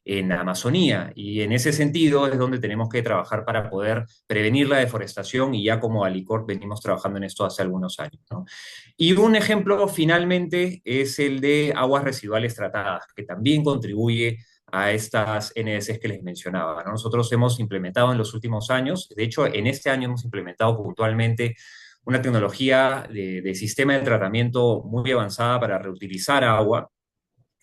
Speaker 8: en la Amazonía, y en ese sentido es donde tenemos que trabajar para poder prevenir la deforestación, y ya como Alicorp venimos trabajando en esto hace algunos años, ¿no? Y un ejemplo finalmente es el de aguas residuales tratadas, que también contribuye a estas NDCs que les mencionaba, ¿no? Nosotros hemos implementado en los últimos años, de hecho en este año hemos implementado puntualmente una tecnología de sistema de tratamiento muy avanzada para reutilizar agua.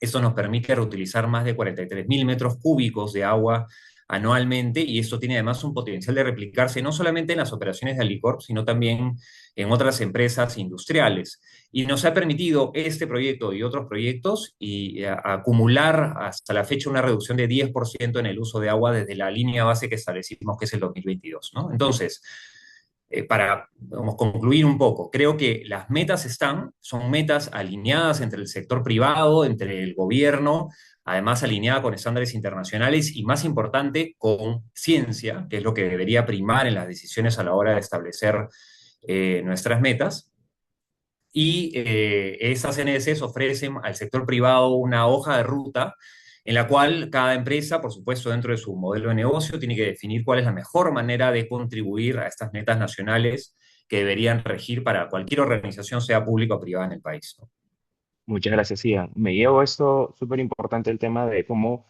Speaker 8: Esto nos permite reutilizar más de 43.000 metros cúbicos de agua anualmente, y esto tiene además un potencial de replicarse no solamente en las operaciones de Alicorp, sino también en otras empresas industriales. Y nos ha permitido este proyecto y otros proyectos acumular hasta la fecha una reducción de 10% en el uso de agua desde la línea base que establecimos, que es el 2022, ¿no? Entonces, para concluir un poco, creo que las metas son metas alineadas entre el sector privado, entre el gobierno, además alineada con estándares internacionales y, más importante, con ciencia, que es lo que debería primar en las decisiones a la hora de establecer nuestras metas. Y esas NDCs ofrecen al sector privado una hoja de ruta en la cual cada empresa, por supuesto, dentro de su modelo de negocio, tiene que definir cuál es la mejor manera de contribuir a estas metas nacionales que deberían regir para cualquier organización, sea pública o privada en el país, ¿no?
Speaker 7: Muchas gracias, Ian. Me llevo esto súper importante, el tema de cómo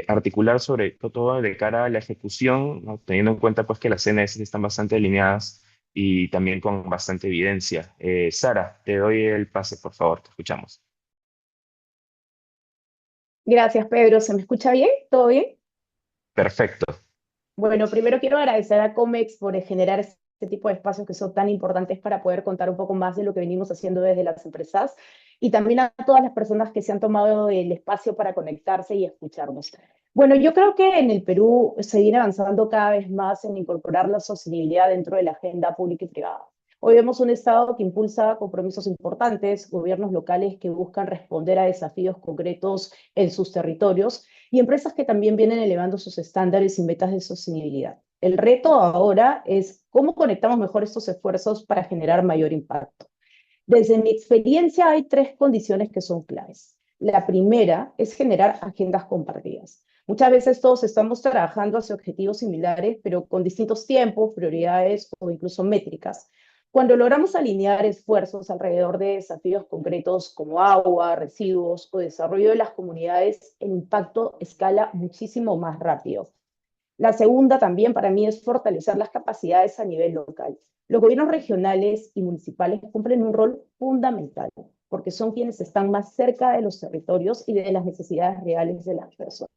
Speaker 7: articular sobre todo de cara a la ejecución, ¿no? Teniendo en cuenta pues que las CNS están bastante alineadas y también con bastante evidencia. Sara, te doy el pase, por favor, te escuchamos.
Speaker 9: Gracias, Pedro. ¿Se me escucha bien? ¿Todo bien?
Speaker 7: Perfecto.
Speaker 9: Bueno, primero quiero agradecer a COMEX por generar este tipo de espacios que son tan importantes para poder contar un poco más de lo que venimos haciendo desde las empresas, y también a todas las personas que se han tomado el espacio para conectarse y escucharnos. Bueno, yo creo que en el Perú se viene avanzando cada vez más en incorporar la sostenibilidad dentro de la agenda pública y privada. Hoy vemos un Estado que impulsa compromisos importantes, gobiernos locales que buscan responder a desafíos concretos en sus territorios, y empresas que también vienen elevando sus estándares y metas de sostenibilidad. El reto ahora es cómo conectamos mejor estos esfuerzos para generar mayor impacto. Desde mi experiencia hay tres condiciones que son claves. La primera es generar agendas compartidas. Muchas veces todos estamos trabajando hacia objetivos similares, pero con distintos tiempos, prioridades o incluso métricas. Cuando logramos alinear esfuerzos alrededor de desafíos concretos como agua, residuos o desarrollo de las comunidades, el impacto escala muchísimo más rápido. La segunda también para mí es fortalecer las capacidades a nivel local. Los gobiernos regionales y municipales cumplen un rol fundamental porque son quienes están más cerca de los territorios y de las necesidades reales de las personas.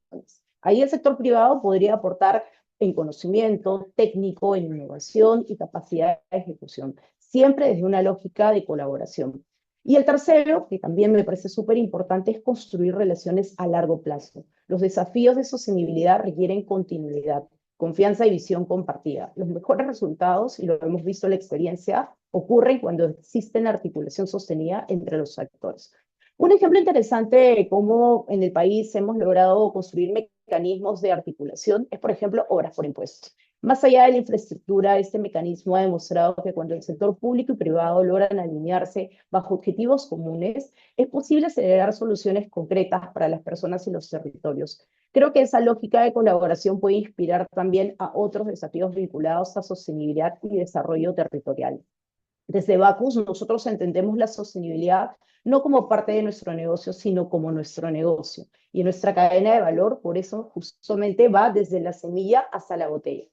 Speaker 9: Ahí el sector privado podría aportar en conocimiento técnico, en innovación y capacidad de ejecución, siempre desde una lógica de colaboración. Y el tercero, que también me parece súper importante, es construir relaciones a largo plazo. Los desafíos de sostenibilidad requieren continuidad, confianza y visión compartida. Los mejores resultados, y lo hemos visto en la experiencia, ocurren cuando existe una articulación sostenida entre los actores. Un ejemplo interesante de cómo en el país hemos logrado construir mecanismos de articulación es, por ejemplo, obras por impuestos. Más allá de la infraestructura, este mecanismo ha demostrado que cuando el sector público y privado logran alinearse bajo objetivos comunes, es posible acelerar soluciones concretas para las personas y los territorios. Creo que esa lógica de colaboración puede inspirar también a otros desafíos vinculados a sostenibilidad y desarrollo territorial. Desde Bacus nosotros entendemos la sostenibilidad no como parte de nuestro negocio, sino como nuestro negocio. Y nuestra cadena de valor, por eso, justamente va desde la semilla hasta la botella.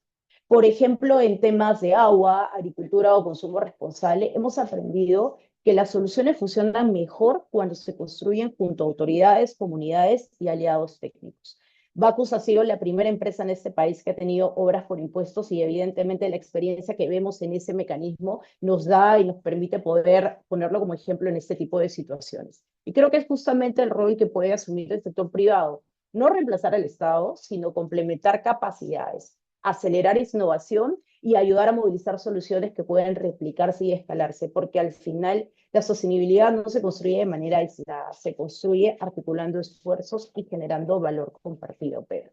Speaker 9: Por ejemplo, en temas de agua, agricultura o consumo responsable, hemos aprendido que las soluciones funcionan mejor cuando se construyen junto a autoridades, comunidades y aliados técnicos. Bacus ha sido la primera empresa en este país que ha tenido obras por impuestos y evidentemente la experiencia que vemos en ese mecanismo nos da y nos permite poder ponerlo como ejemplo en este tipo de situaciones. Y creo que es justamente el rol que puede asumir el sector privado, no reemplazar al Estado, sino complementar capacidades, acelerar innovación y ayudar a movilizar soluciones que pueden replicarse y escalarse, porque al final la sostenibilidad no se construye de manera aislada, se construye articulando esfuerzos y generando valor compartido, Pedro.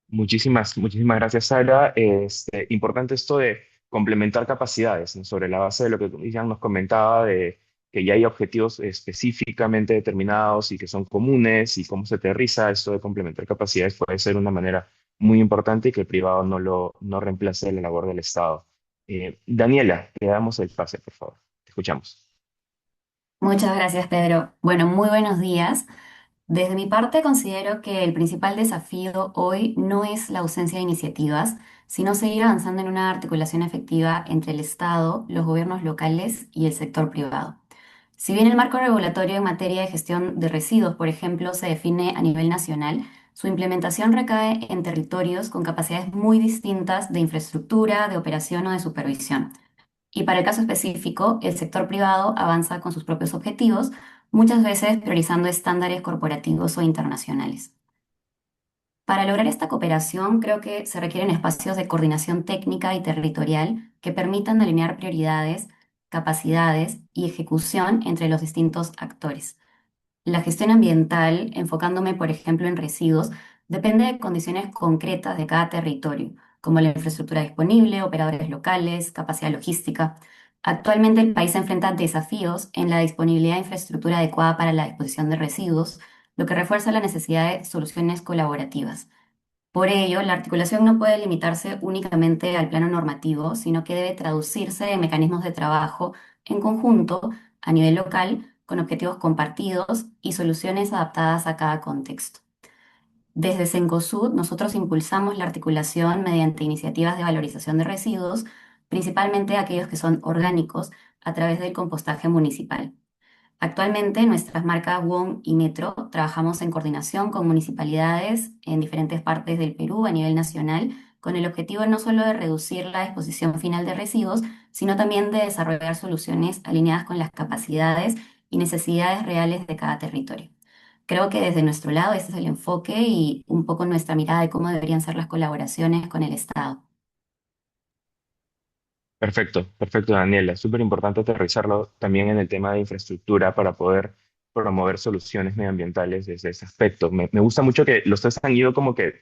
Speaker 7: Muchísimas gracias, Sara. Importante esto de complementar capacidades, ¿no? Sobre la base de lo que Ian nos comentaba, de que ya hay objetivos específicamente determinados y que son comunes y cómo se aterriza esto de complementar capacidades puede ser una manera muy importante y que el privado no reemplace la labor del Estado. Daniela, te damos el pase, por favor. Te escuchamos.
Speaker 10: Muchas gracias, Pedro. Bueno, muy buenos días. Desde mi parte, considero que el principal desafío hoy no es la ausencia de iniciativas, sino seguir avanzando en una articulación efectiva entre el Estado, los gobiernos locales y el sector privado. Si bien el marco regulatorio en materia de gestión de residuos, por ejemplo, se define a nivel nacional, su implementación recae en territorios con capacidades muy distintas de infraestructura, de operación o de supervisión. Y para el caso específico, el sector privado avanza con sus propios objetivos, muchas veces priorizando estándares corporativos o internacionales. Para lograr esta cooperación, creo que se requieren espacios de coordinación técnica y territorial que permitan alinear prioridades, capacidades y ejecución entre los distintos actores. La gestión ambiental, enfocándome por ejemplo en residuos, depende de condiciones concretas de cada territorio, como la infraestructura disponible, operadores locales, capacidad logística. Actualmente el país enfrenta desafíos en la disponibilidad de infraestructura adecuada para la disposición de residuos, lo que refuerza la necesidad de soluciones colaborativas. Por ello, la articulación no puede limitarse únicamente al plano normativo, sino que debe traducirse en mecanismos de trabajo en conjunto a nivel local, con objetivos compartidos y soluciones adaptadas a cada contexto. Desde Cencosud, nosotros impulsamos la articulación mediante iniciativas de valorización de residuos, principalmente aquellos que son orgánicos, a través del compostaje municipal. Actualmente, nuestras marcas WOM y Metro trabajamos en coordinación con municipalidades en diferentes partes del Perú a nivel nacional, con el objetivo no solo de reducir la exposición final de residuos, sino también de desarrollar soluciones alineadas con las capacidades y necesidades reales de cada territorio. Creo que desde nuestro lado ese es el enfoque y un poco nuestra mirada de cómo deberían ser las colaboraciones con el Estado.
Speaker 7: Perfecto, Daniela. Súper importante aterrizarlo también en el tema de infraestructura para poder promover soluciones medioambientales desde ese aspecto. Me gusta mucho que los tres han ido como que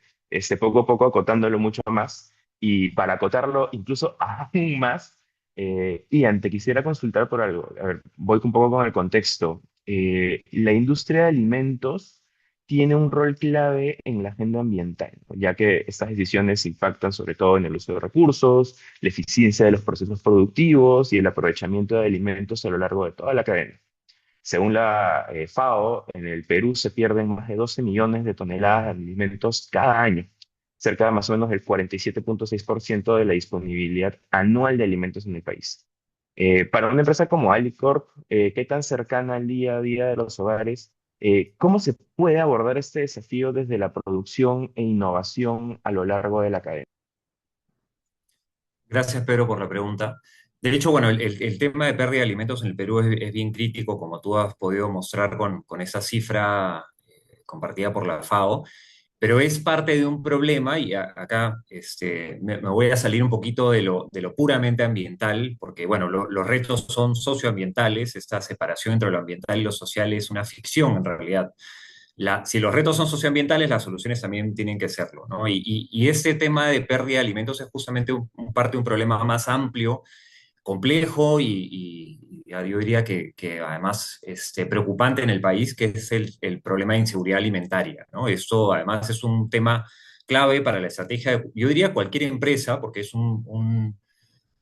Speaker 7: poco a poco acotándolo mucho más y para acotarlo incluso aún más, Ian, te quisiera consultar por algo. A ver, voy un poco con el contexto. La industria de alimentos tiene un rol clave en la agenda ambiental, ¿no? Ya que estas decisiones impactan sobre todo en el uso de recursos, la eficiencia de los procesos productivos y el aprovechamiento de alimentos a lo largo de toda la cadena. Según la FAO, en el Perú se pierden más de 12 millones de toneladas de alimentos cada año, cerca de más o menos del 47.6% de la disponibilidad anual de alimentos en el país. Para una empresa como Alicorp, ¿qué tan cercana al día a día de los hogares? ¿Cómo se puede abordar este desafío desde la producción e innovación a lo largo de la cadena?
Speaker 8: Gracias, Pedro, por la pregunta. De hecho, bueno, el tema de pérdida de alimentos en el Perú es bien crítico, como tú has podido mostrar con esa cifra compartida por la FAO, pero es parte de un problema y acá me voy a salir un poquito de lo puramente ambiental, porque, bueno, los retos son socioambientales, esta separación entre lo ambiental y lo social es una ficción en realidad. Si los retos son socioambientales, las soluciones también tienen que serlo, ¿no? Y este tema de pérdida de alimentos es justamente parte de un problema más amplio, complejo y yo diría que además preocupante en el país, que es el problema de inseguridad alimentaria, ¿no? Esto además es un tema clave para la estrategia de, yo diría, cualquier empresa, porque es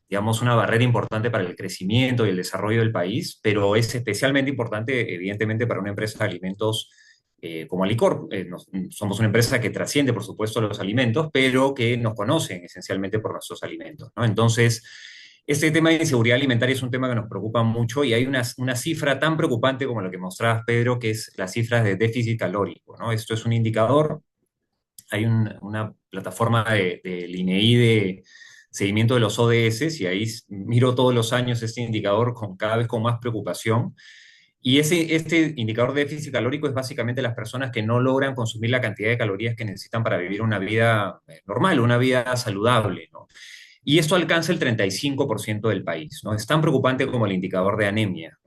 Speaker 8: digamos, una barrera importante para el crecimiento y el desarrollo del país, pero es especialmente importante, evidentemente, para una empresa de alimentos como Alicorp. Somos una empresa que trasciende, por supuesto, los alimentos, pero que nos conocen esencialmente por nuestros alimentos, ¿no? Entonces, este tema de inseguridad alimentaria es un tema que nos preocupa mucho y hay una cifra tan preocupante como la que mostrabas, Pedro, que es las cifras de déficit calórico, ¿no? Esto es un indicador. Hay una plataforma del INEI de seguimiento de los ODS y ahí miro todos los años este indicador cada vez con más preocupación. Y este indicador de déficit calórico es básicamente las personas que no logran consumir la cantidad de calorías que necesitan para vivir una vida normal, una vida saludable, ¿no? Y esto alcanza el 35% del país, ¿no? Es tan preocupante como el indicador de anemia.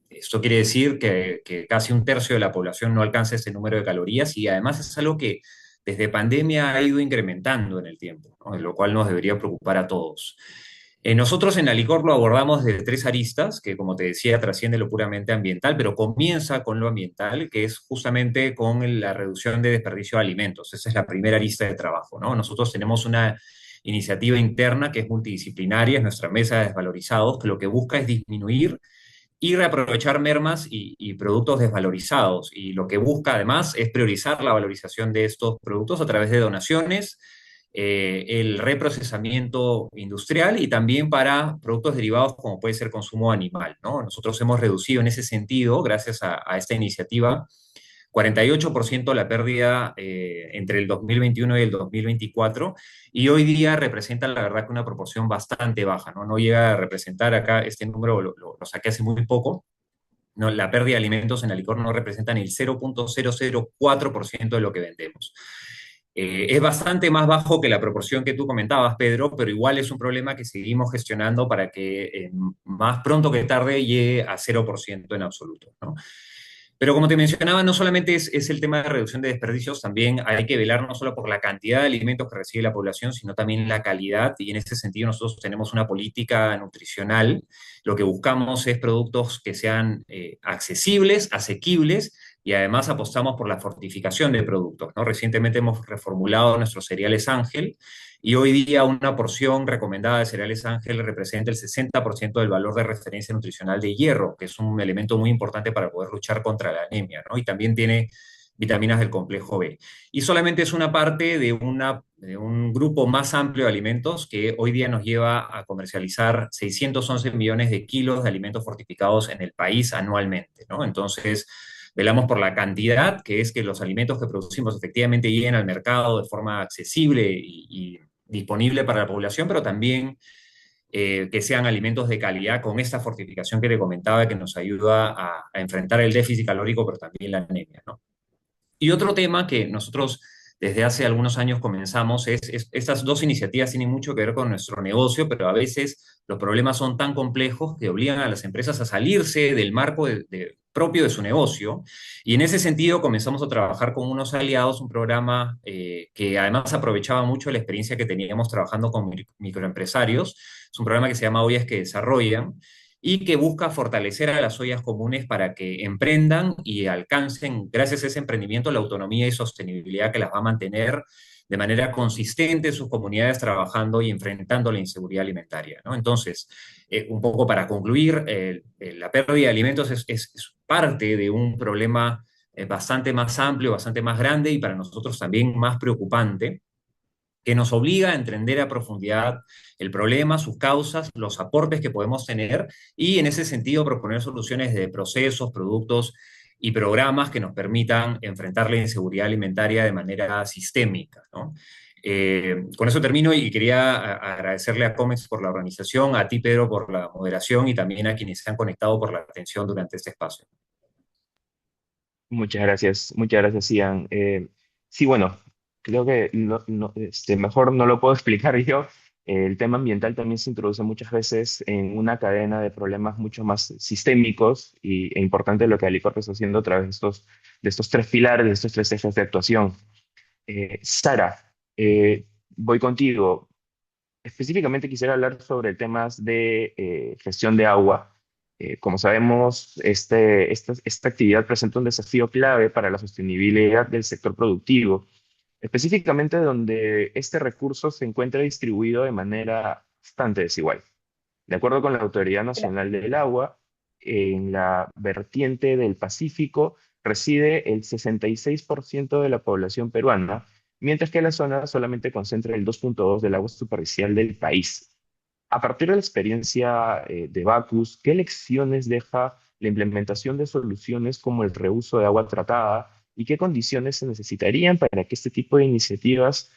Speaker 8: Esto quiere decir que casi un tercio de la población no alcanza ese número de calorías y además es algo que desde pandemia ha ido incrementando en el tiempo, ¿no? Lo cual nos debería preocupar a todos. Nosotros en Alicor lo abordamos de tres aristas, que como te decía, trasciende lo puramente ambiental, pero comienza con lo ambiental, que es justamente con la reducción de desperdicio de alimentos. Esa es la primera arista de trabajo, ¿no? Nosotros tenemos una iniciativa interna que es multidisciplinaria, es nuestra mesa de desvalorizados, que lo que busca es disminuir y reaprovechar mermas y productos desvalorizados. Y lo que busca además es priorizar la valorización de estos productos a través de donaciones, el reprocesamiento industrial y también para productos derivados como puede ser consumo animal, ¿no? Nosotros hemos reducido en ese sentido, gracias a esta iniciativa, 48% la pérdida entre el 2021 y el 2024, y hoy día representa la verdad que una proporción bastante baja, ¿no? No llega a representar acá, este número lo saqué hace muy poco, no, la pérdida de alimentos en Alicor no representa ni el 0,004% de lo que vendemos. Es bastante más bajo que la proporción que tú comentabas, Pedro, pero igual es un problema que seguimos gestionando para que más pronto que tarde llegue a 0% en absoluto, ¿no? Pero como te mencionaba, no solamente es el tema de reducción de desperdicios, también hay que velar no solo por la cantidad de alimentos que recibe la población, sino también la calidad. Y en ese sentido nosotros tenemos una política nutricional. Lo que buscamos es productos que sean accesibles, asequibles, y además apostamos por la fortificación de productos, ¿no? Recientemente hemos reformulado nuestros cereales Ángel, y hoy día una porción recomendada de cereales Ángel representa el 60% del valor de referencia nutricional de hierro, que es un elemento muy importante para poder luchar contra la anemia, ¿no? Y también tiene vitaminas del complejo B. Y solamente es una parte de un grupo más amplio de alimentos que hoy día nos lleva a comercializar 611 millones de kilos de alimentos fortificados en el país anualmente, ¿no? Entonces, velamos por la cantidad, que es que los alimentos que producimos efectivamente lleguen al mercado de forma accesible y disponible para la población, pero también que sean alimentos de calidad con esta fortificación que te comentaba que nos ayuda a enfrentar el déficit calórico, pero también la anemia, ¿no? Y otro tema que nosotros desde hace algunos años comenzamos estas dos iniciativas tienen mucho que ver con nuestro negocio, pero a veces los problemas son tan complejos que obligan a las empresas a salirse del marco propio de su negocio. Y en ese sentido comenzamos a trabajar con unos aliados, un programa que además aprovechaba mucho la experiencia que teníamos trabajando con microempresarios. Es un programa que se llama Ollas que Desarrollan y que busca fortalecer a las ollas comunes para que emprendan y alcancen, gracias a ese emprendimiento, la autonomía y sostenibilidad que las va a mantener de manera consistente en sus comunidades trabajando y enfrentando la inseguridad alimentaria, ¿no? Entonces, un poco para concluir, la pérdida de alimentos es parte de un problema bastante más amplio, bastante más grande y para nosotros también más preocupante, que nos obliga a entender a profundidad el problema, sus causas, los aportes que podemos tener y en ese sentido proponer soluciones de procesos, productos y programas que nos permitan enfrentar la inseguridad alimentaria de manera sistémica, ¿no? Con eso termino y quería agradecerle a COMEX por la organización, a ti Pedro por la moderación y también a quienes se han conectado por la atención durante este espacio.
Speaker 7: Muchas gracias, Ian. Sí, bueno, creo que mejor no lo puedo explicar yo. el tema ambiental también se introduce muchas veces en una cadena de problemas mucho más sistémicos e importante lo que Alicorp está haciendo a través de estos tres pilares, de estos tres ejes de actuación. Sara, voy contigo. Específicamente quisiera hablar sobre temas de gestión de agua. Como sabemos, esta actividad presenta un desafío clave para la sostenibilidad del sector productivo, específicamente donde este recurso se encuentra distribuido de manera bastante desigual. De acuerdo con la Autoridad Nacional del Agua, en la vertiente del Pacífico reside el 66% de la población peruana, mientras que la zona solamente concentra el 2,2% del agua superficial del país. A partir de la experiencia de Bacus, ¿qué lecciones deja la implementación de soluciones como el reuso de agua tratada y qué condiciones se necesitarían para que este tipo de iniciativas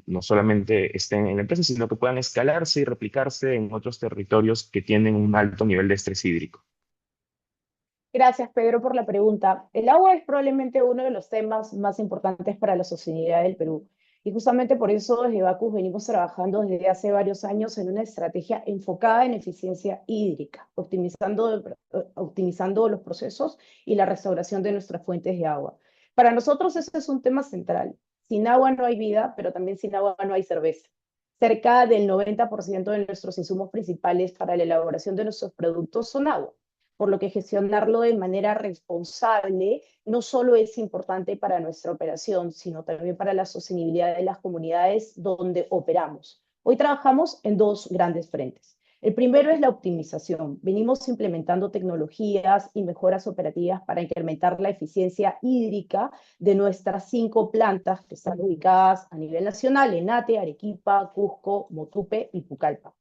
Speaker 7: no solamente estén en la empresa, sino que puedan escalarse y replicarse en otros territorios que tienen un alto nivel de estrés hídrico?
Speaker 9: Gracias, Pedro, por la pregunta. El agua es probablemente uno de los temas más importantes para la sostenibilidad del Perú. Y justamente por eso desde Bacus venimos trabajando desde hace varios años en una estrategia enfocada en eficiencia hídrica, optimizando los procesos y la restauración de nuestras fuentes de agua. Para nosotros ese es un tema central. Sin agua no hay vida, pero también sin agua no hay cerveza. Cerca del 90% de nuestros insumos principales para la elaboración de nuestros productos son agua, por lo que gestionarlo de manera responsable no solo es importante para nuestra operación, sino también para la sostenibilidad de las comunidades donde operamos. Hoy trabajamos en dos grandes frentes. El primero es la optimización. Venimos implementando tecnologías y mejoras operativas para incrementar la eficiencia hídrica de nuestras 5 plantas que están ubicadas a nivel nacional en Ate, Arequipa, Cusco, Motupe y Pucallpa,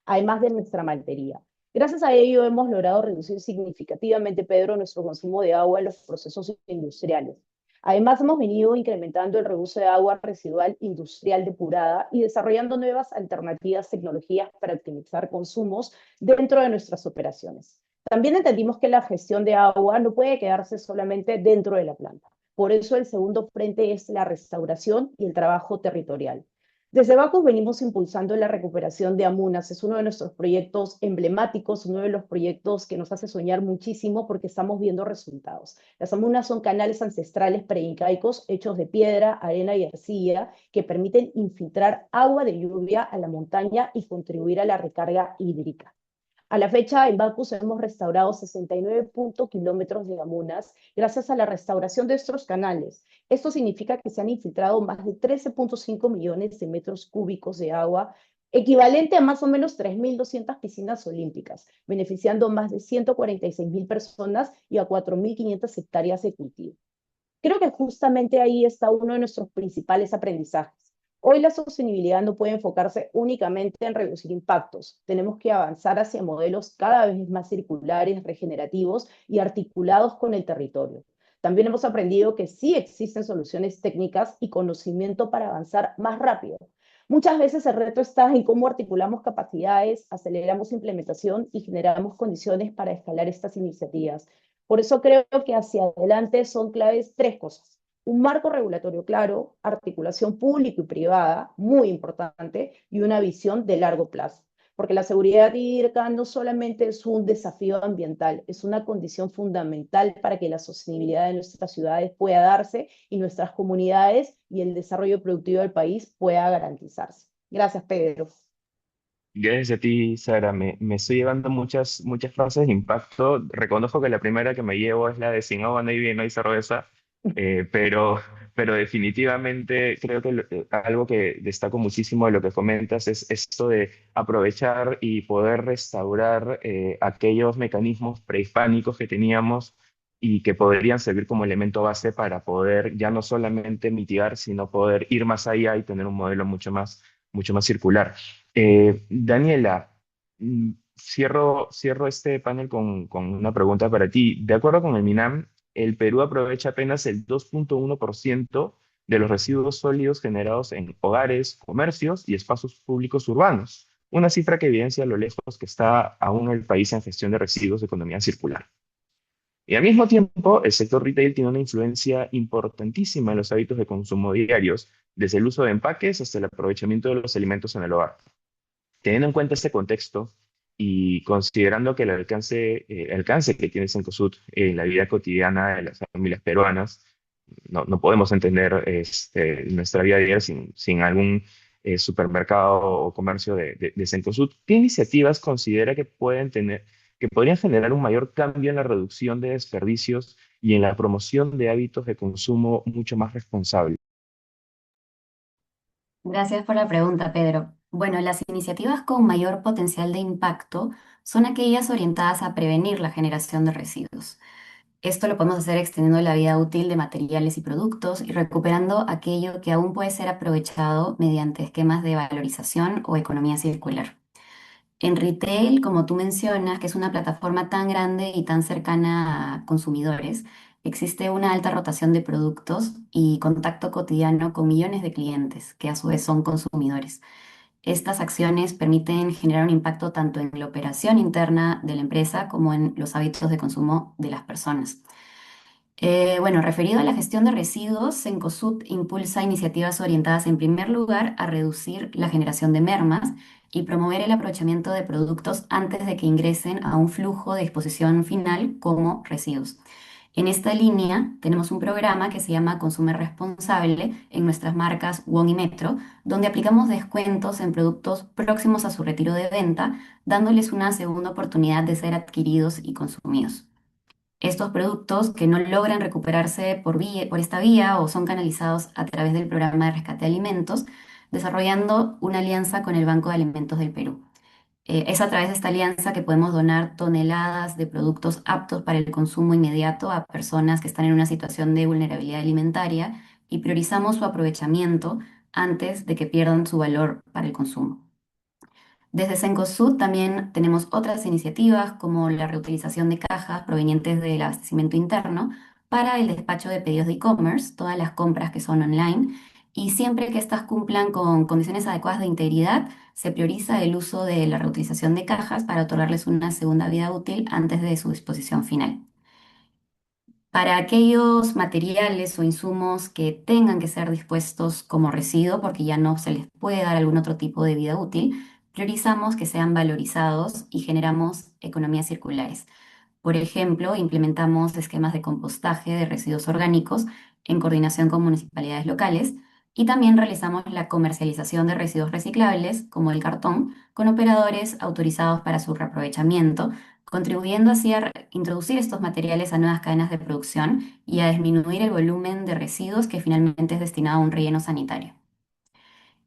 Speaker 9: además de nuestra maltería. Gracias a ello hemos logrado reducir significativamente, Pedro, nuestro consumo de agua en los procesos industriales. Además, hemos venido incrementando el reuso de agua residual industrial depurada y desarrollando nuevas alternativas, tecnologías para optimizar consumos dentro de nuestras operaciones. También entendimos que la gestión de agua no puede quedarse solamente dentro de la planta. Por eso el segundo frente es la restauración y el trabajo territorial. Desde Bacus venimos impulsando la recuperación de Amunas. Es uno de nuestros proyectos emblemáticos, uno de los proyectos que nos hace soñar muchísimo porque estamos viendo resultados. Las Amunas son canales ancestrales preincaicos hechos de piedra, arena y arcilla que permiten infiltrar agua de lluvia a la montaña y contribuir a la recarga hídrica. A la fecha, en Bacus hemos restaurado 69 kilómetros de Amunas gracias a la restauración de estos canales. Esto significa que se han infiltrado más de 13,5 millones de metros cúbicos de agua, equivalente a más o menos 3.200 piscinas olímpicas, beneficiando más de 146.000 personas y a 4.500 hectáreas de cultivo. Creo que justamente ahí está uno de nuestros principales aprendizajes. Hoy la sostenibilidad no puede enfocarse únicamente en reducir impactos. Tenemos que avanzar hacia modelos cada vez más circulares, regenerativos y articulados con el territorio. También hemos aprendido que sí existen soluciones técnicas y conocimiento para avanzar más rápido. Muchas veces el reto está en cómo articulamos capacidades, aceleramos implementación y generamos condiciones para escalar estas iniciativas. Por eso creo que hacia adelante son claves 3 cosas: un marco regulatorio claro, articulación público y privada, muy importante, y una visión de largo plazo. Porque la seguridad hídrica no solamente es un desafío ambiental, es una condición fundamental para que la sostenibilidad de nuestras ciudades pueda darse y nuestras comunidades y el desarrollo productivo del país pueda garantizarse. Gracias, Pedro.
Speaker 7: Gracias a ti, Sara. Me estoy llevando muchas frases de impacto. Reconozco que la primera que me llevo es la de sin agua no hay vida, no hay cerveza, pero definitivamente creo que algo que destaco muchísimo de lo que comentas es esto de aprovechar y poder restaurar aquellos mecanismos prehispánicos que teníamos y que podrían servir como elemento base para poder ya no solamente mitigar, sino poder ir más allá y tener un modelo mucho más circular. Daniela, cierro este panel con una pregunta para ti. De acuerdo con el MINAM, el Perú aprovecha apenas el 2,1% de los residuos sólidos generados en hogares, comercios y espacios públicos urbanos, una cifra que evidencia lo lejos que está aún el país en gestión de residuos de economía circular. Y al mismo tiempo, el sector retail tiene una influencia importantísima en los hábitos de consumo diarios, desde el uso de empaques hasta el aprovechamiento de los alimentos en el hogar. Teniendo en cuenta este contexto y considerando que el alcance que tiene Cencosud en la vida cotidiana de las familias peruanas, no podemos entender nuestra vida diaria sin algún supermercado o comercio de Cencosud. ¿Qué iniciativas considera que podrían generar un mayor cambio en la reducción de desperdicios y en la promoción de hábitos de consumo mucho más responsables?
Speaker 10: Gracias por la pregunta, Pedro. Bueno, las iniciativas con mayor potencial de impacto son aquellas orientadas a prevenir la generación de residuos. Esto lo podemos hacer extendiendo la vida útil de materiales y productos y recuperando aquello que aún puede ser aprovechado mediante esquemas de valorización o economía circular. En retail, como tú mencionas, que es una plataforma tan grande y tan cercana a consumidores, existe una alta rotación de productos y contacto cotidiano con millones de clientes, que a su vez son consumidores. Estas acciones permiten generar un impacto tanto en la operación interna de la empresa como en los hábitos de consumo de las personas. Bueno, referido a la gestión de residuos, Cencosud impulsa iniciativas orientadas en primer lugar a reducir la generación de mermas y promover el aprovechamiento de productos antes de que ingresen a un flujo de exposición final como residuos. En esta línea tenemos un programa que se llama Consume Responsable en nuestras marcas Wong y Metro, donde aplicamos descuentos en productos próximos a su retiro de venta, dándoles una segunda oportunidad de ser adquiridos y consumidos. Estos productos que no logran recuperarse por esta vía o son canalizados a través del programa de rescate de alimentos, desarrollando una alianza con el Banco de Alimentos del Perú. Es a través de esta alianza que podemos donar toneladas de productos aptos para el consumo inmediato a personas que están en una situación de vulnerabilidad alimentaria y priorizamos su aprovechamiento antes de que pierdan su valor para el consumo. Desde Cencosud también tenemos otras iniciativas como la reutilización de cajas provenientes del abastecimiento interno para el despacho de pedidos de e-commerce, todas las compras que son online, y siempre que éstas cumplan con condiciones adecuadas de integridad, se prioriza el uso de la reutilización de cajas para otorgarles una segunda vida útil antes de su disposición final. Para aquellos materiales o insumos que tengan que ser dispuestos como residuo porque ya no se les puede dar algún otro tipo de vida útil, priorizamos que sean valorizados y generamos economías circulares. Por ejemplo, implementamos esquemas de compostaje de residuos orgánicos en coordinación con municipalidades locales y también realizamos la comercialización de residuos reciclables, como el cartón, con operadores autorizados para su reaprovechamiento, contribuyendo así a introducir estos materiales a nuevas cadenas de producción y a disminuir el volumen de residuos que finalmente es destinado a un relleno sanitario.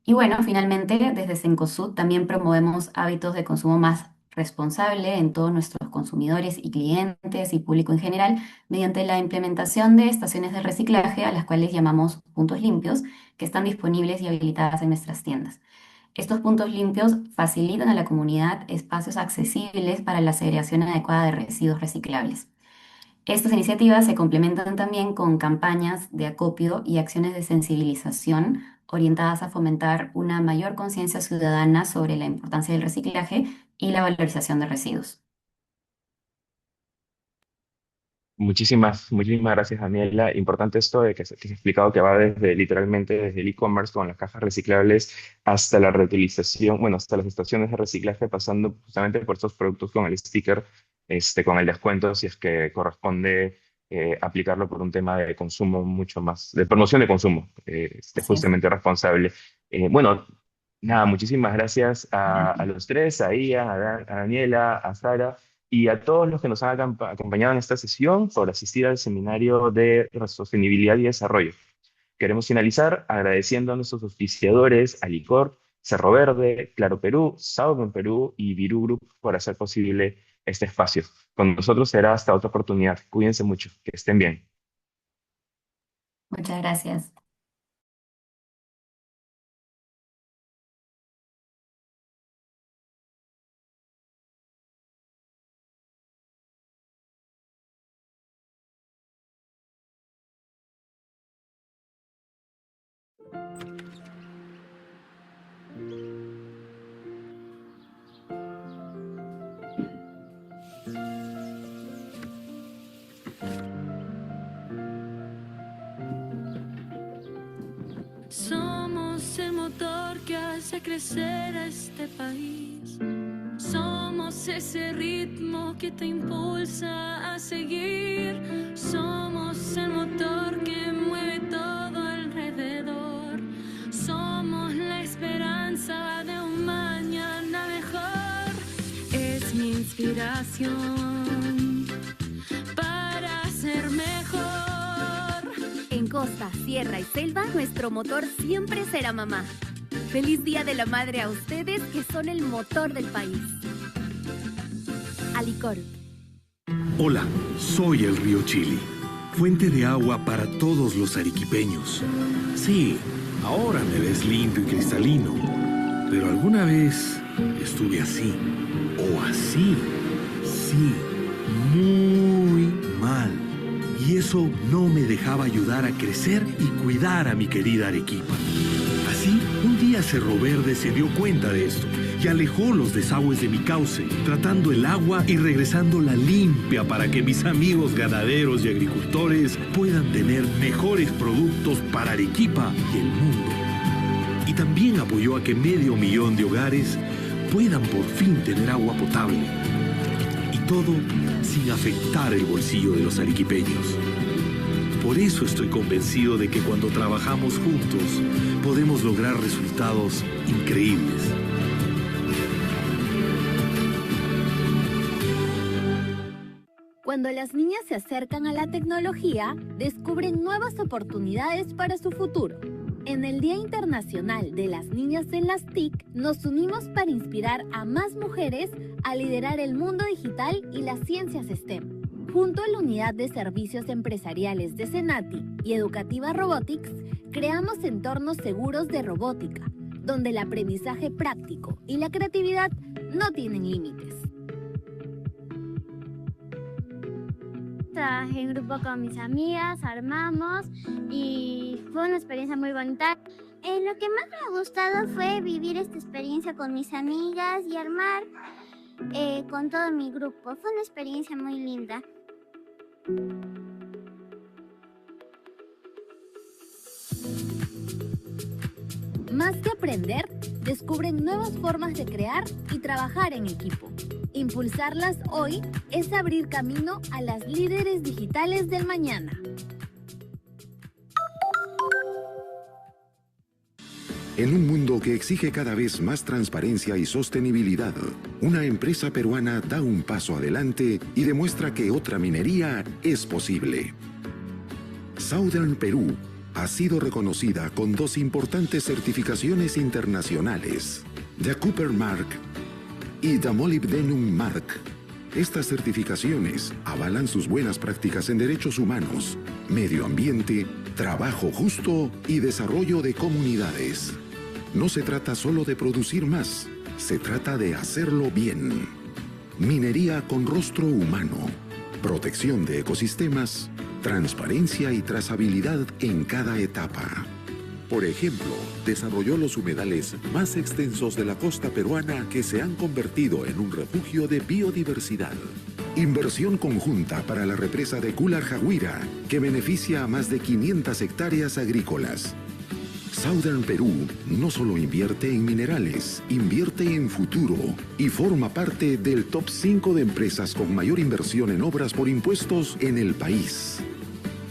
Speaker 10: Y bueno, finalmente, desde Cencosud también promovemos hábitos de consumo más responsable en todos nuestros consumidores y clientes y público en general mediante la implementación de estaciones de reciclaje a las cuales llamamos puntos limpios, que están disponibles y habilitadas en nuestras tiendas. Estos puntos limpios facilitan a la comunidad espacios accesibles para la segregación adecuada de residuos reciclables. Estas iniciativas se complementan también con campañas de acopio y acciones de sensibilización orientadas a fomentar una mayor conciencia ciudadana sobre la importancia del reciclaje y la valorización de residuos.
Speaker 7: Muchísimas gracias, Daniela. Importante esto de que se ha explicado que va literalmente desde el e-commerce con las cajas reciclables hasta la reutilización, bueno, hasta las estaciones de reciclaje, pasando justamente por estos productos con el sticker, con el descuento, si es que corresponde aplicarlo por un tema de consumo mucho más, de promoción de consumo,
Speaker 10: Así es.
Speaker 7: justamente responsable. Bueno, nada, muchísimas gracias a los tres, a Ian, a Daniela, a Sara y a todos los que nos han acompañado en esta sesión por asistir al seminario de sostenibilidad y desarrollo. Queremos finalizar agradeciendo a nuestros auspiciadores, Alicor, Cerro Verde, Claro Perú, Southern Perú y Viru Group por hacer posible este espacio. Con nosotros será hasta otra oportunidad. Cuídense mucho, que estén bien.
Speaker 10: Muchas gracias.
Speaker 11: Some motor que hace crecer a este país. Somos ese ritmo que te impulsa a seguir. Somos el motor que mueve todo alrededor. Somos la esperanza de un mañana mejor. Es mi inspiración para ser mejor.
Speaker 12: En costa, sierra y selva, nuestro motor siempre será mamá. ¡Feliz Día de la Madre a ustedes, que son el motor del país! Alicorp.
Speaker 13: Hola, soy el río Chili, fuente de agua para todos los arequipeños. Sí, ahora me ves limpio y cristalino, pero alguna vez estuve así, o así, sí, muy mal. Y eso no me dejaba ayudar a crecer y cuidar a mi querida Arequipa. Así, un día Cerro Verde se dio cuenta de esto y alejó los desagües de mi cauce, tratando el agua y regresándola limpia para que mis amigos ganaderos y agricultores puedan tener mejores productos para Arequipa y el mundo. Y también apoyó a que 500,000 de hogares puedan por fin tener agua potable. Y todo sin afectar el bolsillo de los arequipeños. Por eso estoy convencido de que cuando trabajamos juntos podemos lograr resultados increíbles.
Speaker 12: Cuando las niñas se acercan a la tecnología, descubren nuevas oportunidades para su futuro. En el Día Internacional de las Niñas en las TIC, nos unimos para inspirar a más mujeres a liderar el mundo digital y las ciencias STEM. Junto a la Unidad de Servicios Empresariales de Senati y Educativa Robotics, creamos entornos seguros de robótica, donde el aprendizaje práctico y la creatividad no tienen límites.
Speaker 14: Trabajé en grupo con mis amigas, armamos y fue una experiencia muy bonita. Lo que más me ha gustado fue vivir esta experiencia con mis amigas y armar con todo mi grupo. Fue una experiencia muy linda.
Speaker 12: Más que aprender, descubren nuevas formas de crear y trabajar en equipo. Impulsarlas hoy es abrir camino a las líderes digitales del mañana.
Speaker 15: En un mundo que exige cada vez más transparencia y sostenibilidad, una empresa peruana da un paso adelante y demuestra que otra minería es posible. Southern Perú ha sido reconocida con 2 importantes certificaciones internacionales, The Cooper Mark y The Molybdenum Mark. Estas certificaciones avalan sus buenas prácticas en derechos humanos, medio ambiente, trabajo justo y desarrollo de comunidades. No se trata solo de producir más, se trata de hacerlo bien. Minería con rostro humano, protección de ecosistemas, transparencia y trazabilidad en cada etapa. Por ejemplo, desarrolló los humedales más extensos de la costa peruana que se han convertido en un refugio de biodiversidad. Inversión conjunta para la represa de Cularjahuira, que beneficia a más de 500 hectáreas agrícolas. Southern Perú no solo invierte en minerales, invierte en futuro y forma parte del top 5 de empresas con mayor inversión en obras por impuestos en el país.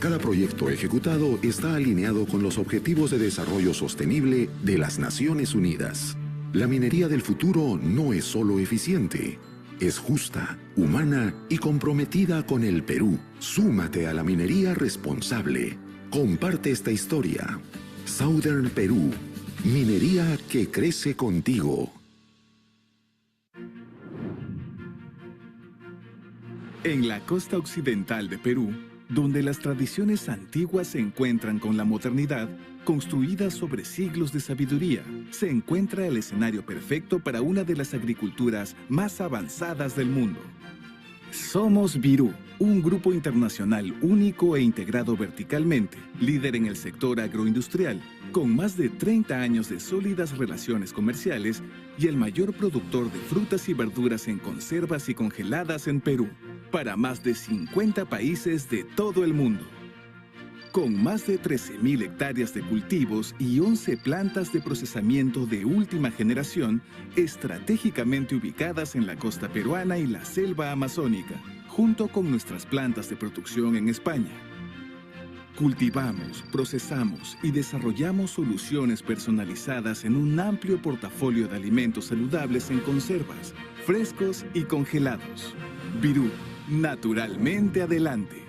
Speaker 15: Cada proyecto ejecutado está alineado con los Objetivos de Desarrollo Sostenible de las Naciones Unidas. La minería del futuro no es solo eficiente, es justa, humana y comprometida con el Perú. Súmate a la minería responsable. Comparte esta historia. Southern Perú, minería que crece contigo.
Speaker 16: En la costa occidental de Perú, donde las tradiciones antiguas se encuentran con la modernidad, construida sobre siglos de sabiduría, se encuentra el escenario perfecto para una de las agriculturas más avanzadas del mundo. Somos Virú, un grupo internacional único e integrado verticalmente, líder en el sector agroindustrial, con más de 30 años de sólidas relaciones comerciales y el mayor productor de frutas y verduras en conservas y congeladas en Perú, para más de 50 países de todo el mundo. Con más de 13.000 hectáreas de cultivos y 11 plantas de procesamiento de última generación, estratégicamente ubicadas en la costa peruana y la selva amazónica, junto con nuestras plantas de producción en España. Cultivamos, procesamos y desarrollamos soluciones personalizadas en un amplio portafolio de alimentos saludables en conservas, frescos y congelados. Birú, naturalmente adelante.